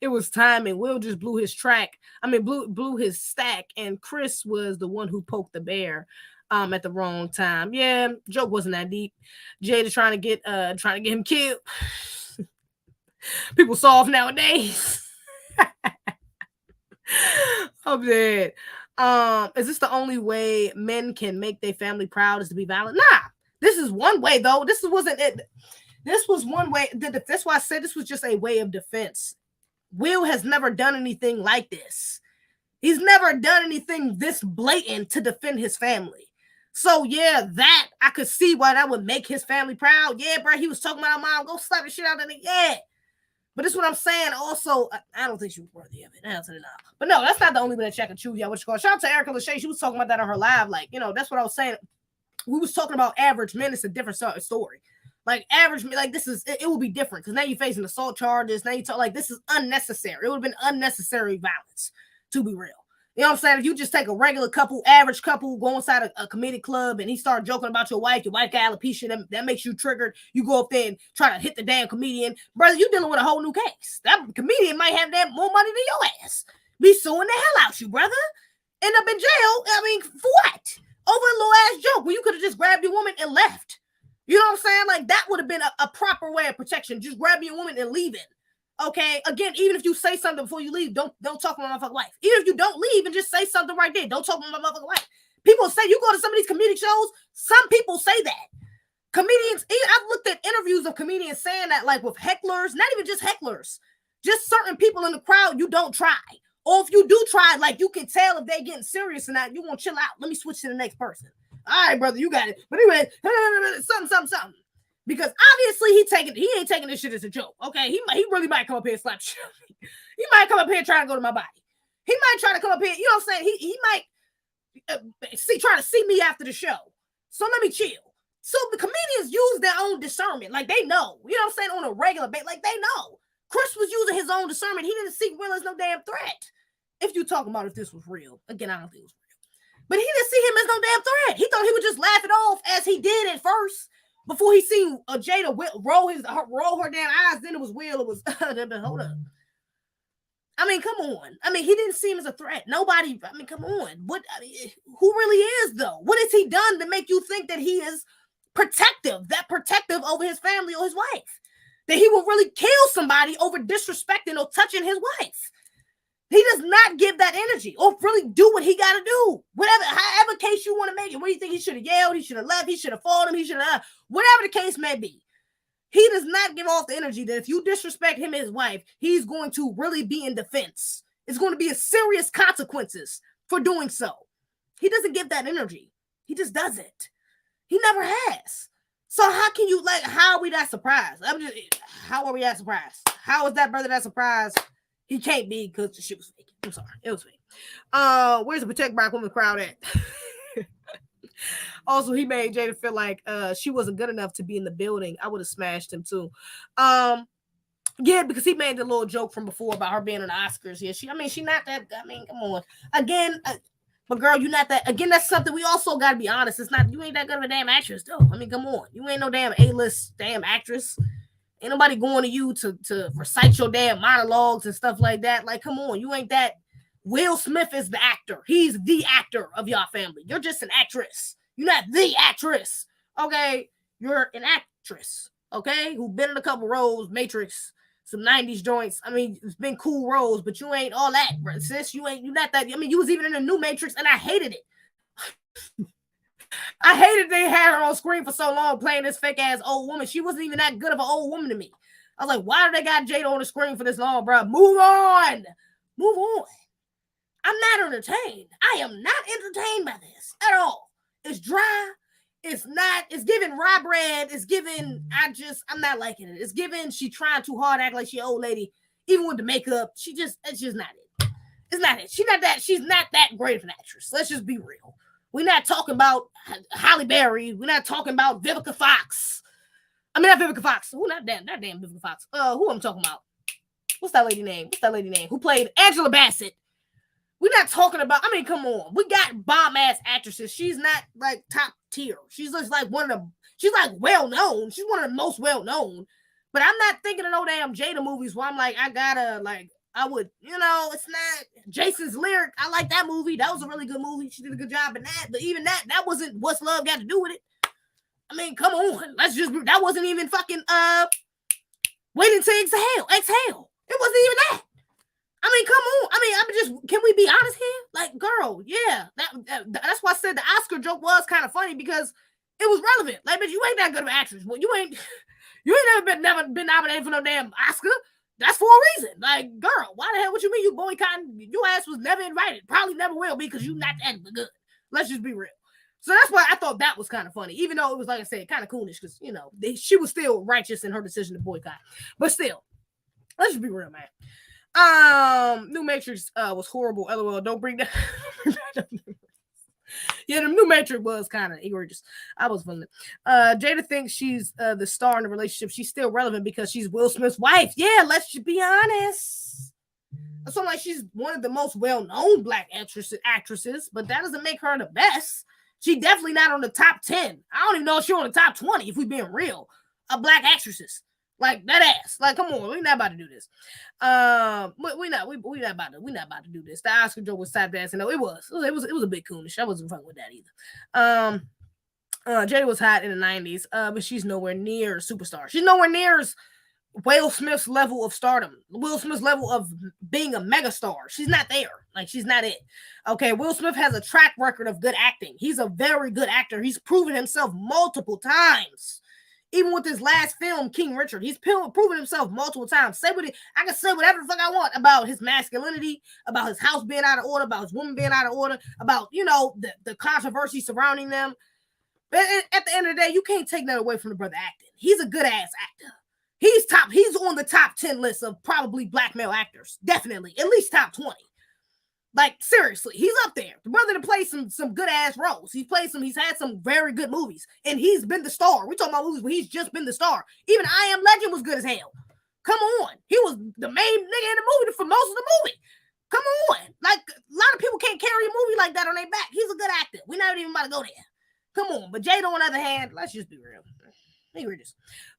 It was timing. Will just blew his blew his stack, and Chris was the one who poked the bear. At the wrong time. Yeah, joke wasn't that deep. Jada trying to get him killed. People soft nowadays. I'm dead. Is this the only way men can make their family proud is to be violent? Nah, this is one way though. This wasn't it. This was one way. That's why I said this was just a way of defense. Will has never done anything like this. He's never done anything this blatant to defend his family. So yeah, that I could see why that would make his family proud. Yeah, bro, he was talking about our mom. Go slap the shit out of it. Yeah. But this is what I'm saying. Also, I don't think she was worthy of it. Absolutely not. But no, that's not the only way that check and choose. Yeah, what you call? Shout out to Erica Lachey. She was talking about that on her live. Like, you know, that's what I was saying. We was talking about average men. It's a different story. Like average men, like this is it will be different because now you're facing assault charges. Now you talk like this is unnecessary. It would have been unnecessary violence, to be real. You know what I'm saying? If you just take a regular couple, average couple, go inside a comedic club and he started joking about your wife got alopecia, that makes you triggered. You go up there and try to hit the damn comedian. Brother, you dealing with a whole new case. That comedian might have that more money than your ass. Be suing the hell out you, brother. End up in jail. I mean, for what? Over a little ass joke where you could have just grabbed your woman and left. You know what I'm saying? Like that would have been a proper way of protection. Just grabbing your woman and leaving. Okay, again, even if you say something before you leave, don't talk to my motherfucking wife. Even if you don't leave and just say something right there, don't talk to my motherfucking wife. People say, you go to some of these comedic shows, some people say that. Comedians, I've looked at interviews of comedians saying that, like with hecklers, not even just hecklers, just certain people in the crowd, you don't try. Or if you do try, like you can tell if they're getting serious or not, you won't chill out. Let me switch to the next person. All right, brother, you got it. But anyway, something. Because obviously he ain't taking this shit as a joke. Okay, he really might come up here and slap shit. He might come up here trying to go to my body. He might try to come up here, you know what I'm saying? He might try to see me after the show. So let me chill. So the comedians use their own discernment. Like they know, you know what I'm saying, on a regular basis. Like they know. Chris was using his own discernment. He didn't see Will as no damn threat. If you talking about if this was real. Again, I don't think it was real. But he didn't see him as no damn threat. He thought he would just laugh it off as he did at first. Before he seen Jada roll her damn eyes, then it was Will. It was hold up. I mean, come on. I mean, he didn't see him as a threat. Nobody. I mean, come on. Who really is though? What has he done to make you think that he is protective? That protective over his family or his wife? That he will really kill somebody over disrespecting or touching his wife? He does not give that energy or really do what he got to do. However case you want to make it. What do you think? He should have yelled. He should have left. He should have fought him. He should have, whatever the case may be. He does not give off the energy that if you disrespect him and his wife, he's going to really be in defense. It's going to be a serious consequences for doing so. He doesn't give that energy. He just doesn't. He never has. So how can you, like, how are we that surprised? How are we that surprised? How is that brother that surprised? He can't be because the shit was fake. I'm sorry. It was fake. Where's the Protect Black Women crowd at? Also, he made Jada feel like she wasn't good enough to be in the building. I would have smashed him too. Yeah, because he made the little joke from before about her being in the Oscars. Yeah, she's not that. I mean, come on. Again, but girl, you're not that. Again, that's something we also got to be honest. It's not, you ain't that good of a damn actress, though. I mean, come on. You ain't no damn A-list damn actress. Ain't nobody going to you to recite your damn monologues and stuff like that. Like, come on, you ain't that. Will Smith is the actor. He's the actor of y'all family. You're just an actress. You're not the actress. Okay? You're an actress. Okay? Who been in a couple roles, Matrix, some 90s joints. I mean, it's been cool roles, but you ain't all that, bro. Sis, you're not that. I mean, you was even in a new Matrix, and I hated it. I hated they had her on screen for so long playing this fake ass old woman. She wasn't even that good of an old woman to me. I was like, why do they got Jada on the screen for this long, bro? Move on. Move on. I'm not entertained. I am not entertained by this at all. It's dry. It's giving rye bread. It's giving, I'm not liking it. It's giving, she trying too hard, act like she an old lady. Even with the makeup, it's just not it. It's not it. She's not that great of an actress. Let's just be real. We're not talking about Halle Berry. We're not talking about Vivica Fox. I mean, not Vivica Fox. Who, not damn Vivica Fox. Who I'm talking about? What's that lady name? Who played Angela Bassett? We're not talking about, I mean, come on. We got bomb-ass actresses. She's not, like, top tier. She's just, like, she's, like, well-known. She's one of the most well-known. But I'm not thinking of no damn Jada movies where I'm like, I would, it's not Jason's Lyric. I like that movie. That was a really good movie. She did a good job in that. But even that wasn't What's Love Got to Do with it. I mean, come on. That wasn't even fucking, Wellin. waiting to exhale. It wasn't even that. I mean, come on. I mean, can we be honest here? Like, girl, yeah. That's why I said the Oscar joke was kind of funny because it was relevant. Like, bitch, you ain't that good of an actress. Well, you ain't never been nominated for no damn Oscar. That's for a reason. Like, girl, why the hell what you mean you boycotting? Your ass was never invited. Probably never will be because you not that good. Let's just be real. So that's why I thought that was kind of funny, even though it was, like I said, kind of coolish because, you know, she was still righteous in her decision to boycott. But still, let's just be real, man. New Matrix was horrible. LOL, don't bring that. Yeah, the new Matrix was kind of egregious. I was feeling it. Jada thinks she's the star in the relationship. She's still relevant because she's Will Smith's wife. Yeah, let's just be honest. So like she's one of the most well-known black actresses, but that doesn't make her the best. She definitely not on the top 10. I don't even know if she's on the top 20, if we being real, of black actresses. Like that ass. Like, come on, we're not about to do this. We're not about to do this. The Oscar joke was tap dancing. No, it was a bit coonish. I wasn't fucking with that either. Jada was hot in the 90s, but she's nowhere near a superstar. She's nowhere near Will Smith's level of stardom, Will Smith's level of being a megastar. She's not there. Like, she's not it. Okay, Will Smith has a track record of good acting. He's a very good actor. He's proven himself multiple times. Even with his last film, King Richard, he's proven himself multiple times. I can say whatever the fuck I want about his masculinity, about his house being out of order, about his woman being out of order, about, you know, the controversy surrounding them. But at the end of the day, you can't take that away from the brother acting. He's a good ass actor. He's on the top 10 list of probably black male actors. Definitely. At least top 20. Like, seriously, he's up there. The brother that plays some good ass roles. He's had some very good movies. And he's been the star. We're talking about movies where he's just been the star. Even I Am Legend was good as hell. Come on. He was the main nigga in the movie for most of the movie. Come on. Like, a lot of people can't carry a movie like that on their back. He's a good actor. We're not even about to go there. Come on. But Jada, on the other hand, let's just be real.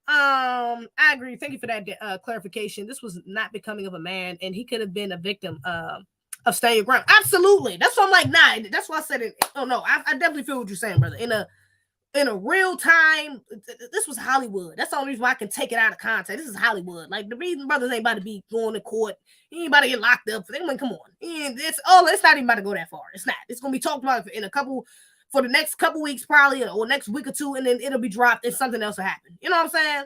I agree. Thank you for that clarification. This was not becoming of a man, and he could have been a victim of staying your ground. Absolutely. That's why I'm like, nah. That's why I said it. Oh no, I definitely feel what you're saying, brother. In a real time, this was Hollywood. That's the only reason why I can take it out of context. This is Hollywood. Like, the reason brothers ain't about to be going to court. He ain't about to get locked up. I mean, come on. It's not even about to go that far. It's not. It's gonna be talked about for the next couple weeks, probably, or next week or two, and then it'll be dropped and something else will happen. You know what I'm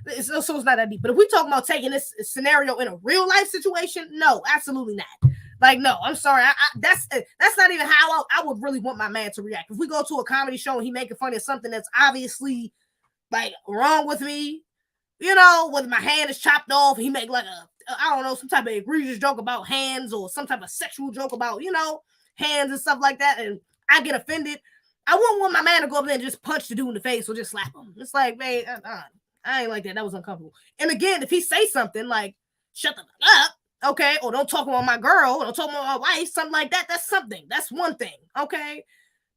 saying? So it's not that deep. But if we talk about taking this scenario in a real life situation, no, absolutely not. Like, no, I'm sorry. That's not even how I would really want my man to react. If we go to a comedy show and he making fun of something that's obviously like wrong with me, you know, whether my hand is chopped off, he make like I don't know, some type of egregious joke about hands or some type of sexual joke about, you know, hands and stuff like that, and I get offended. I wouldn't want my man to go up there and just punch the dude in the face or just slap him. It's like, man, I ain't like that. That was uncomfortable. And again, if he say something like, shut the fuck up, okay, or don't talk about my girl, or don't talk about my wife, something like that, that's something. That's one thing, okay?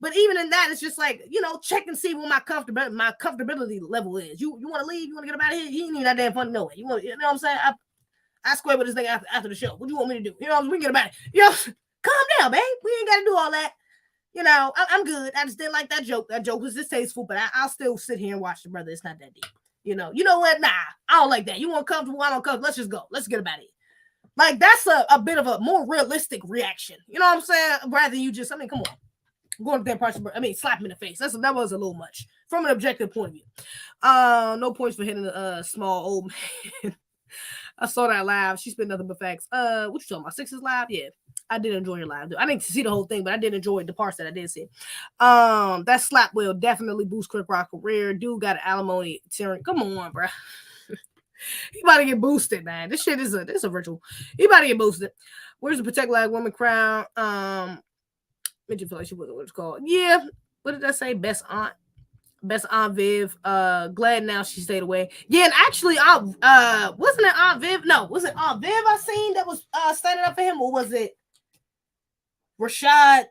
But even in that, it's just like, you know, check and see what my comfortability level is. You want to leave? You want to get out of here? You ain't even that damn funny no way. You know what I'm saying? I square with this thing after the show. What do you want me to do? You know, we can get about it. You know, calm down, babe. We ain't got to do all that. You know, I'm good. I just didn't like that joke. That joke was distasteful, but I'll still sit here and watch the brother. It's not that deep. You know what? Nah, I don't like that. You want comfortable? I don't comfortable. Let's just go. Let's get about it. Like, that's a bit of a more realistic reaction. You know what I'm saying? Rather than you just, come on. Going to that part, slap him in the face. That was a little much from an objective point of view. No points for hitting a small old man. I saw that live. She spit nothing but facts. What you talking about? Sixes live? Yeah. I did enjoy your live. I didn't see the whole thing, but I did enjoy the parts that I did see. That slap will definitely boost Chris Rock's career. Dude got an alimony tearing. Come on, bro. He about to get boosted, man. This shit is a ritual. He about to get boosted. Where's the Protect Black Woman crown? Made you feel like she wasn't what it's called. Yeah. What did I say? Best Aunt Viv. Glad now she stayed away. Yeah, and actually, wasn't it Aunt Viv? No, was it Aunt Viv I seen that was standing up for him, or was it Rashad?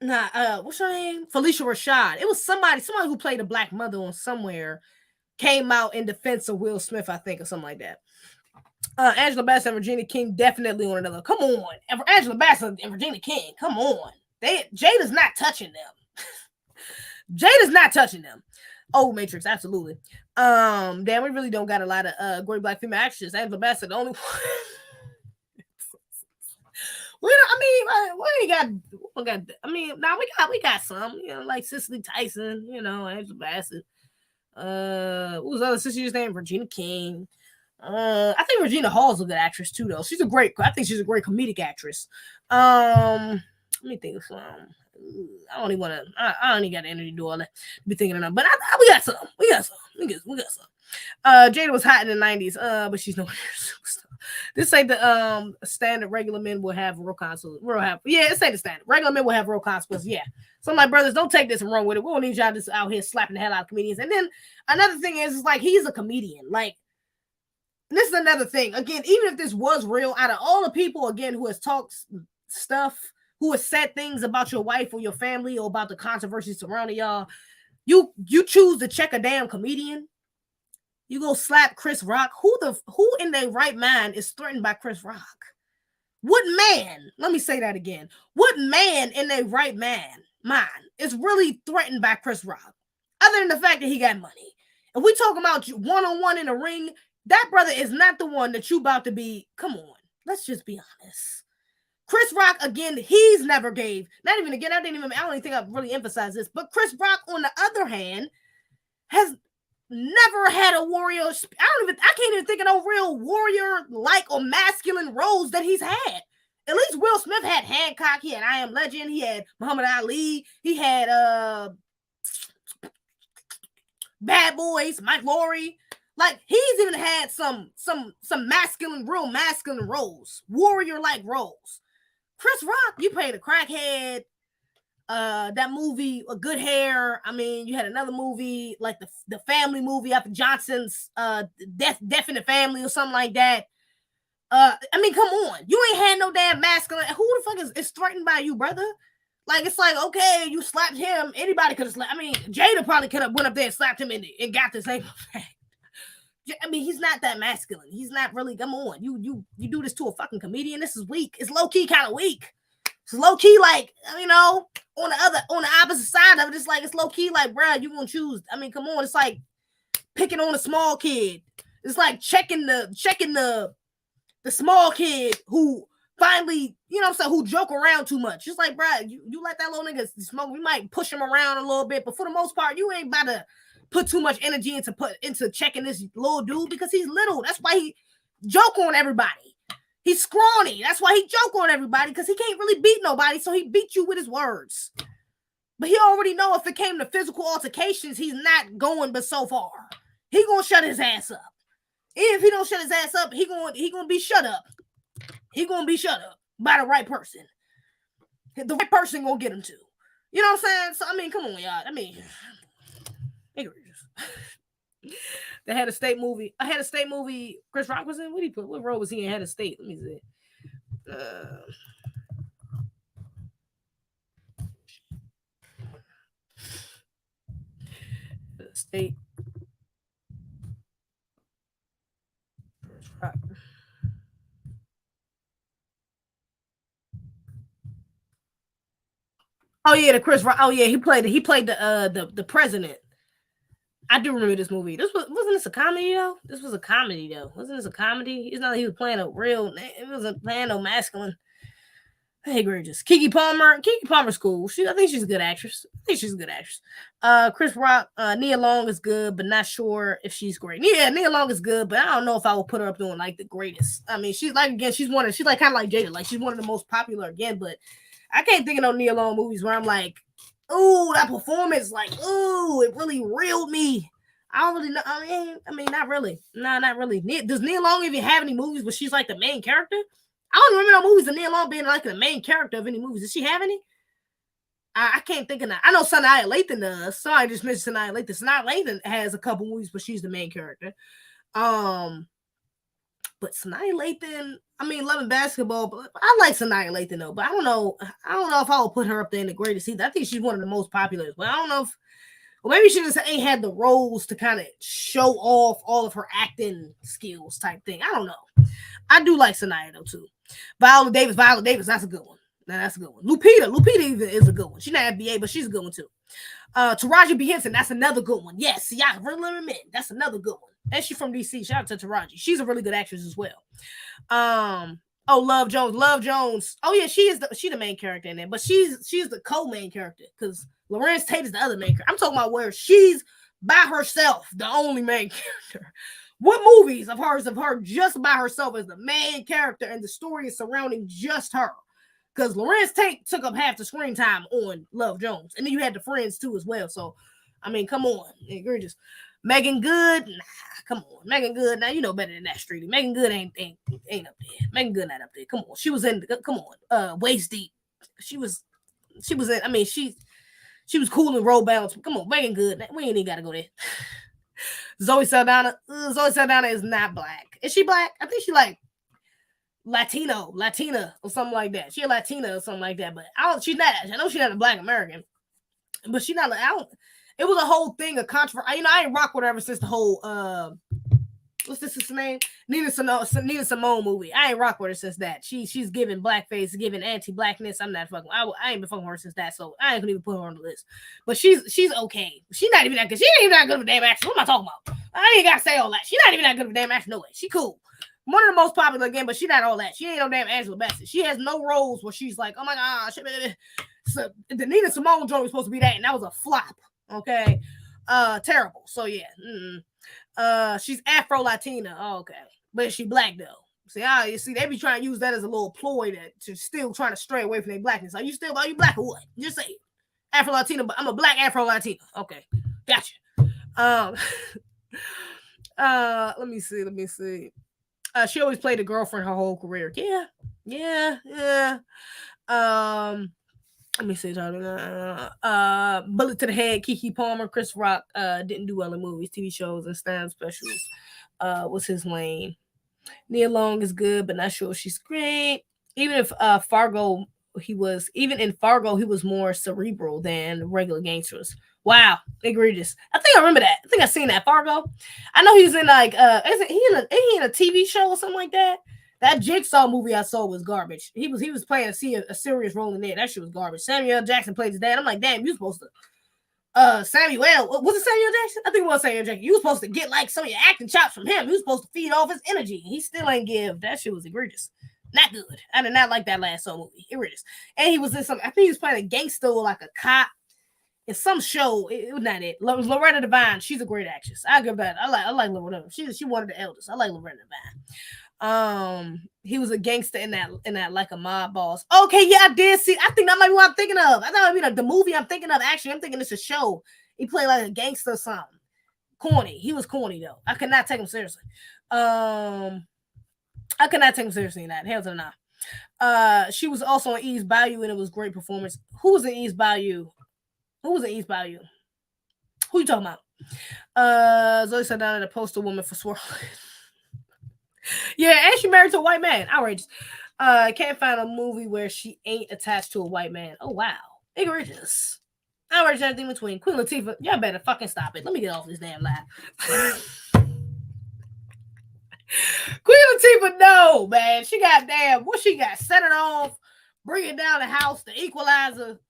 Nah, what's her name? Felicia Rashad. It was somebody who played a black mother on somewhere, came out in defense of Will Smith, I think, or something like that. Angela Bassett and Regina King definitely on another. Come on, Angela Bassett and Regina King. Come on, Jada's not touching them. Jada's not touching them. Oh, Matrix, absolutely. Damn, we really don't got a lot of great black female actresses. Angela Bassett, the only one. We got. I mean, now we got some, you know, like Cicely Tyson, you know, Angela Bassett. What was the other sister's name? Regina King. I think Regina Hall's a good actress too, though. I think she's a great comedic actress. Let me think of some. I don't even want to. I don't even got the energy to do all that. Be thinking of them, but we got some. We got some. Jada was hot in the 90s. But she's no superstar. This ain't the standard. Regular men will have real consequences. This ain't the standard. Regular men will have real consequences. Yeah. So my brothers, don't take this and run with it. We don't need y'all just out here slapping the hell out of comedians. And then another thing is like he's a comedian. Like this is another thing. Again, even if this was real, out of all the people again who has talked stuff, who has said things about your wife or your family or about the controversies surrounding y'all, you choose to check a damn comedian. You go slap Chris Rock. Who in their right mind is threatened by Chris Rock? What man? Let me say that again. What man in their right mind is really threatened by Chris Rock? Other than the fact that he got money. If we talk about you one-on-one in a ring, that brother is not the one that you about to be. Come on. Let's just be honest. Chris Rock, again, he's never gave. Not even again, I don't even think I've really emphasized this. But Chris Rock, on the other hand, has never had a warrior. I can't even think of no real warrior-like or masculine roles that he's had. At least Will Smith had Hancock. He had I Am Legend. He had Muhammad Ali. He had Bad Boys, Mike Lowrey. Like he's even had some masculine, real masculine roles, warrior-like roles. Chris Rock, you played a crackhead. That movie, A Good Hair. I mean, you had another movie like the family movie after Johnson's Death in the Family or something like that. I mean, come on, you ain't had no damn masculine. Who the fuck is threatened by you, brother? Like it's like okay, you slapped him. Anybody could have slapped. I mean, Jada probably could have went up there and slapped him and got the same effect. I mean, he's not that masculine. He's not really. Come on, you do this to a fucking comedian. This is weak. It's low key kind of weak. It's low key like you know. On the opposite side of it, it's like it's low key like, bro, you gonna choose. I mean, come on, it's like picking on a small kid. It's like checking the small kid who finally, you know what I'm saying, who joke around too much. It's like, bro, you let that little nigga smoke. We might push him around a little bit, but for the most part, you ain't about to put too much energy into checking this little dude because he's little. That's why he joke on everybody. He's scrawny. That's why he joke on everybody because he can't really beat nobody. So he beat you with his words. But he already know if it came to physical altercations, he's not going but so far. He gonna shut his ass up. Even if he don't shut his ass up, he gonna be shut up. He gonna be shut up by the right person. The right person gonna get him to. You know what I'm saying? So I mean, come on, y'all. I mean, the Head of State movie. A Head of State movie. Chris Rock was in. What role was he in Head of State? Let me see. State. Chris Rock. Oh yeah, the Chris Rock. Oh yeah, he played the president. I do remember this movie. Wasn't this a comedy though? This was a comedy though. Wasn't this a comedy? It's not like he was playing a real. It wasn't playing no masculine. Hey, egregious. Keke Palmer's cool. I think she's a good actress. Chris Rock, Nia Long is good, but not sure if she's great. Yeah, Nia Long is good, but I don't know if I would put her up doing like the greatest. I mean, she's like again, she's like kind of like Jada, like she's one of the most popular again, but I can't think of no Nia Long movies where I'm like, ooh, that performance, like, ooh, it really reeled me. I don't really know. I mean, not really. No, not really. Does Nia Long even have any movies where she's like the main character? I don't remember no movies of Nia Long being like the main character of any movies. Does she have any? I can't think of that. I know Sanaa Lathan does. Sorry, I just mentioned Sanaa Lathan. Sanaa Lathan has a couple movies, but she's the main character. But Sanaa Lathan, I mean, loving basketball, but I like Sanaa Lathan though. But I don't know if I would put her up there in the greatest either. I think she's one of the most popular. But I don't know if, or maybe she just ain't had the roles to kind of show off all of her acting skills type thing. I don't know. I do like Sanaa though too. Viola Davis, that's a good one. Now that's a good one. Lupita even is a good one. She's not FBA, but she's a good one too. Taraji P. Henson, that's another good one. Yes, see, I really admit that's another good one. And she's from DC. Shout out to Taraji. She's a really good actress as well. Love Jones. Oh yeah, she's the main character in there, but she's the co-main character because Larenz Tate is the other main character. I'm talking about where she's by herself, the only main character. What movies of her just by herself as the main character and the story is surrounding just her? Because Larenz Tate took up half the screen time on Love Jones, and then you had the friends too as well. So, I mean, come on, egregious. Megan Good, nah, come on, Megan Good. Now you know better than that, Streety. Megan Good ain't up there. Megan Good not up there. Come on, she was in. Come on, Waist Deep. She was in. I mean, she was cool in Roll Bounce. Come on, Megan Good. We ain't even got to go there. Zoe Saldana is not black. Is she black? I think she like Latina or something like that. She a Latina or something like that. But she's not. I know she's not a Black American, but she's not. It was a whole thing of controversy. You know, I ain't rock with her ever since the whole what's this name? Nina Simone movie. I ain't rock with her since that. She's giving blackface, giving anti-blackness. I'm not fucking. I ain't been fucking with her since that, so I ain't gonna even put her on the list. But she's okay. She's not even that good. She ain't even that good of a damn actress. What am I talking about? I ain't gotta say all that. She's not even that good of a damn actress. No way. She cool. One of the most popular again, but she not all that. She ain't no damn Angela Bassett. She has no roles where she's like, oh my gosh. So the Nina Simone joint was supposed to be that, and that was a flop. Okay, terrible. So yeah, she's Afro-Latina. Oh, okay, but she black though. You see, they be trying to use that as a little ploy to still trying to stray away from their blackness. Are you black or what? Just say it. Afro-Latina, but I'm a black Afro-Latina. Okay, gotcha. Let me see. She always played a girlfriend her whole career. Yeah. Let me see. Bullet to the Head, Keke Palmer, Chris Rock didn't do well in movies, TV shows, and stand specials. Was his lane. Nia Long is good, but not sure she's great. Even if Fargo, he was more cerebral than regular gangsters. Wow, egregious. I think I remember that. I think I seen that Fargo. I know he's in like isn't he in a TV show or something like that? That Jigsaw movie I saw was garbage. He was playing a serious role in there. That shit was garbage. Samuel L. Jackson played his dad. I'm like, damn, you supposed to Samuel, was it Samuel Jackson? I think it was Samuel Jackson. You was supposed to get like some of your acting chops from him. You was supposed to feed off his energy. He still ain't give. That shit was egregious. Not good. I did not like that last Saw movie. Egregious. And he was in I think he was playing a gangster or like a cop in some show. It was not it. It was Loretta Devine. She's a great actress. I give that. I like Loretta. She one of the eldest. I like Loretta Devine. He was a gangster in that like a mob boss. Okay, yeah, I did see. I think that might be what I'm thinking of. I thought the movie I'm thinking of. Actually, I'm thinking it's a show. He played like a gangster or something. Corny. He was corny though. I could not take him seriously. I could not take him seriously in that. Hell to the nah. She was also in East Bayou, and it was great performance. Who was in East Bayou? Who you talking about? Zoe Saldana, the poster woman for Swirl. Yeah, and she married to a white man. Outrageous. Can't find a movie where she ain't attached to a white man. Oh wow, egregious. Outrageous, everything between. Queen Latifah, y'all better fucking stop it. Let me get off this damn live. Queen Latifah, no, man. She got damn. What she got? Set it off, bring it down the house, the equalizer.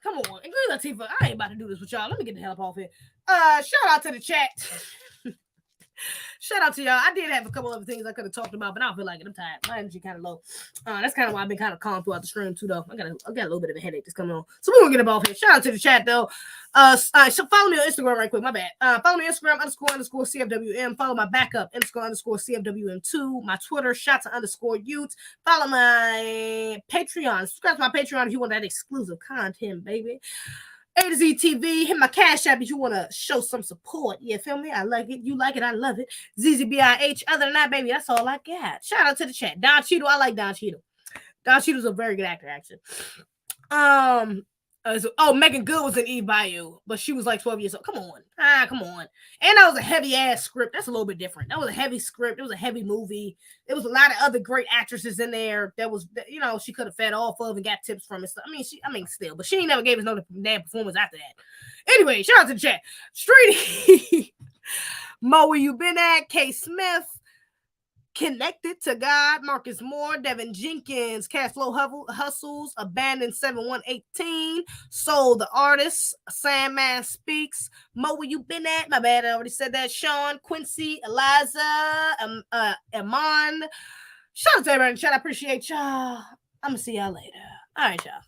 Come on, and Queen Latifah, I ain't about to do this with y'all. Let me get the hell up off here. Shout out to the chat. Shout out to y'all. I did have a couple other things I could have talked about, but I don't feel like it. I'm tired. My energy kind of low. That's kind of why I've been kind of calm throughout the stream too, though. I got a little bit of a headache that's coming on. So we're gonna get it off here. Shout out to the chat though. So follow me on Instagram right quick. My bad. Follow me on Instagram _ CFWM. Follow my backup _ CFWM2. My Twitter _youth. Follow my Patreon. Subscribe to my Patreon if you want that exclusive content, baby. A to Z TV, hit my Cash App if you want to show some support. You feel me? I like it. You like it. I love it. zezebih. Other than that, baby, that's all I got. Shout out to the chat. Don Cheadle. I like Don Cheadle. Don Cheadle's a very good actor, actually. Megan Good was in Eve Bayou, but she was like 12 years old. Come on. Come on. And that was a heavy ass script. That's a little bit different. That was a heavy script. It was a heavy movie. There was a lot of other great actresses in there that was, she could have fed off of and got tips from it. Still, but she ain't never gave us no damn performance after that. Anyway, shout out to the chat. Streety. Mo, where you been at? K Smith. Connected to God, Marcus Moore, Devin Jenkins, Cashflow Hustles, Abandoned 7118, Soul the Artist, Sandman Speaks, Mo, where you been at? My bad, I already said that. Sean, Quincy, Eliza, Iman. Shout out to everybody in the chat. I appreciate y'all. I'm gonna see y'all later. All right, y'all.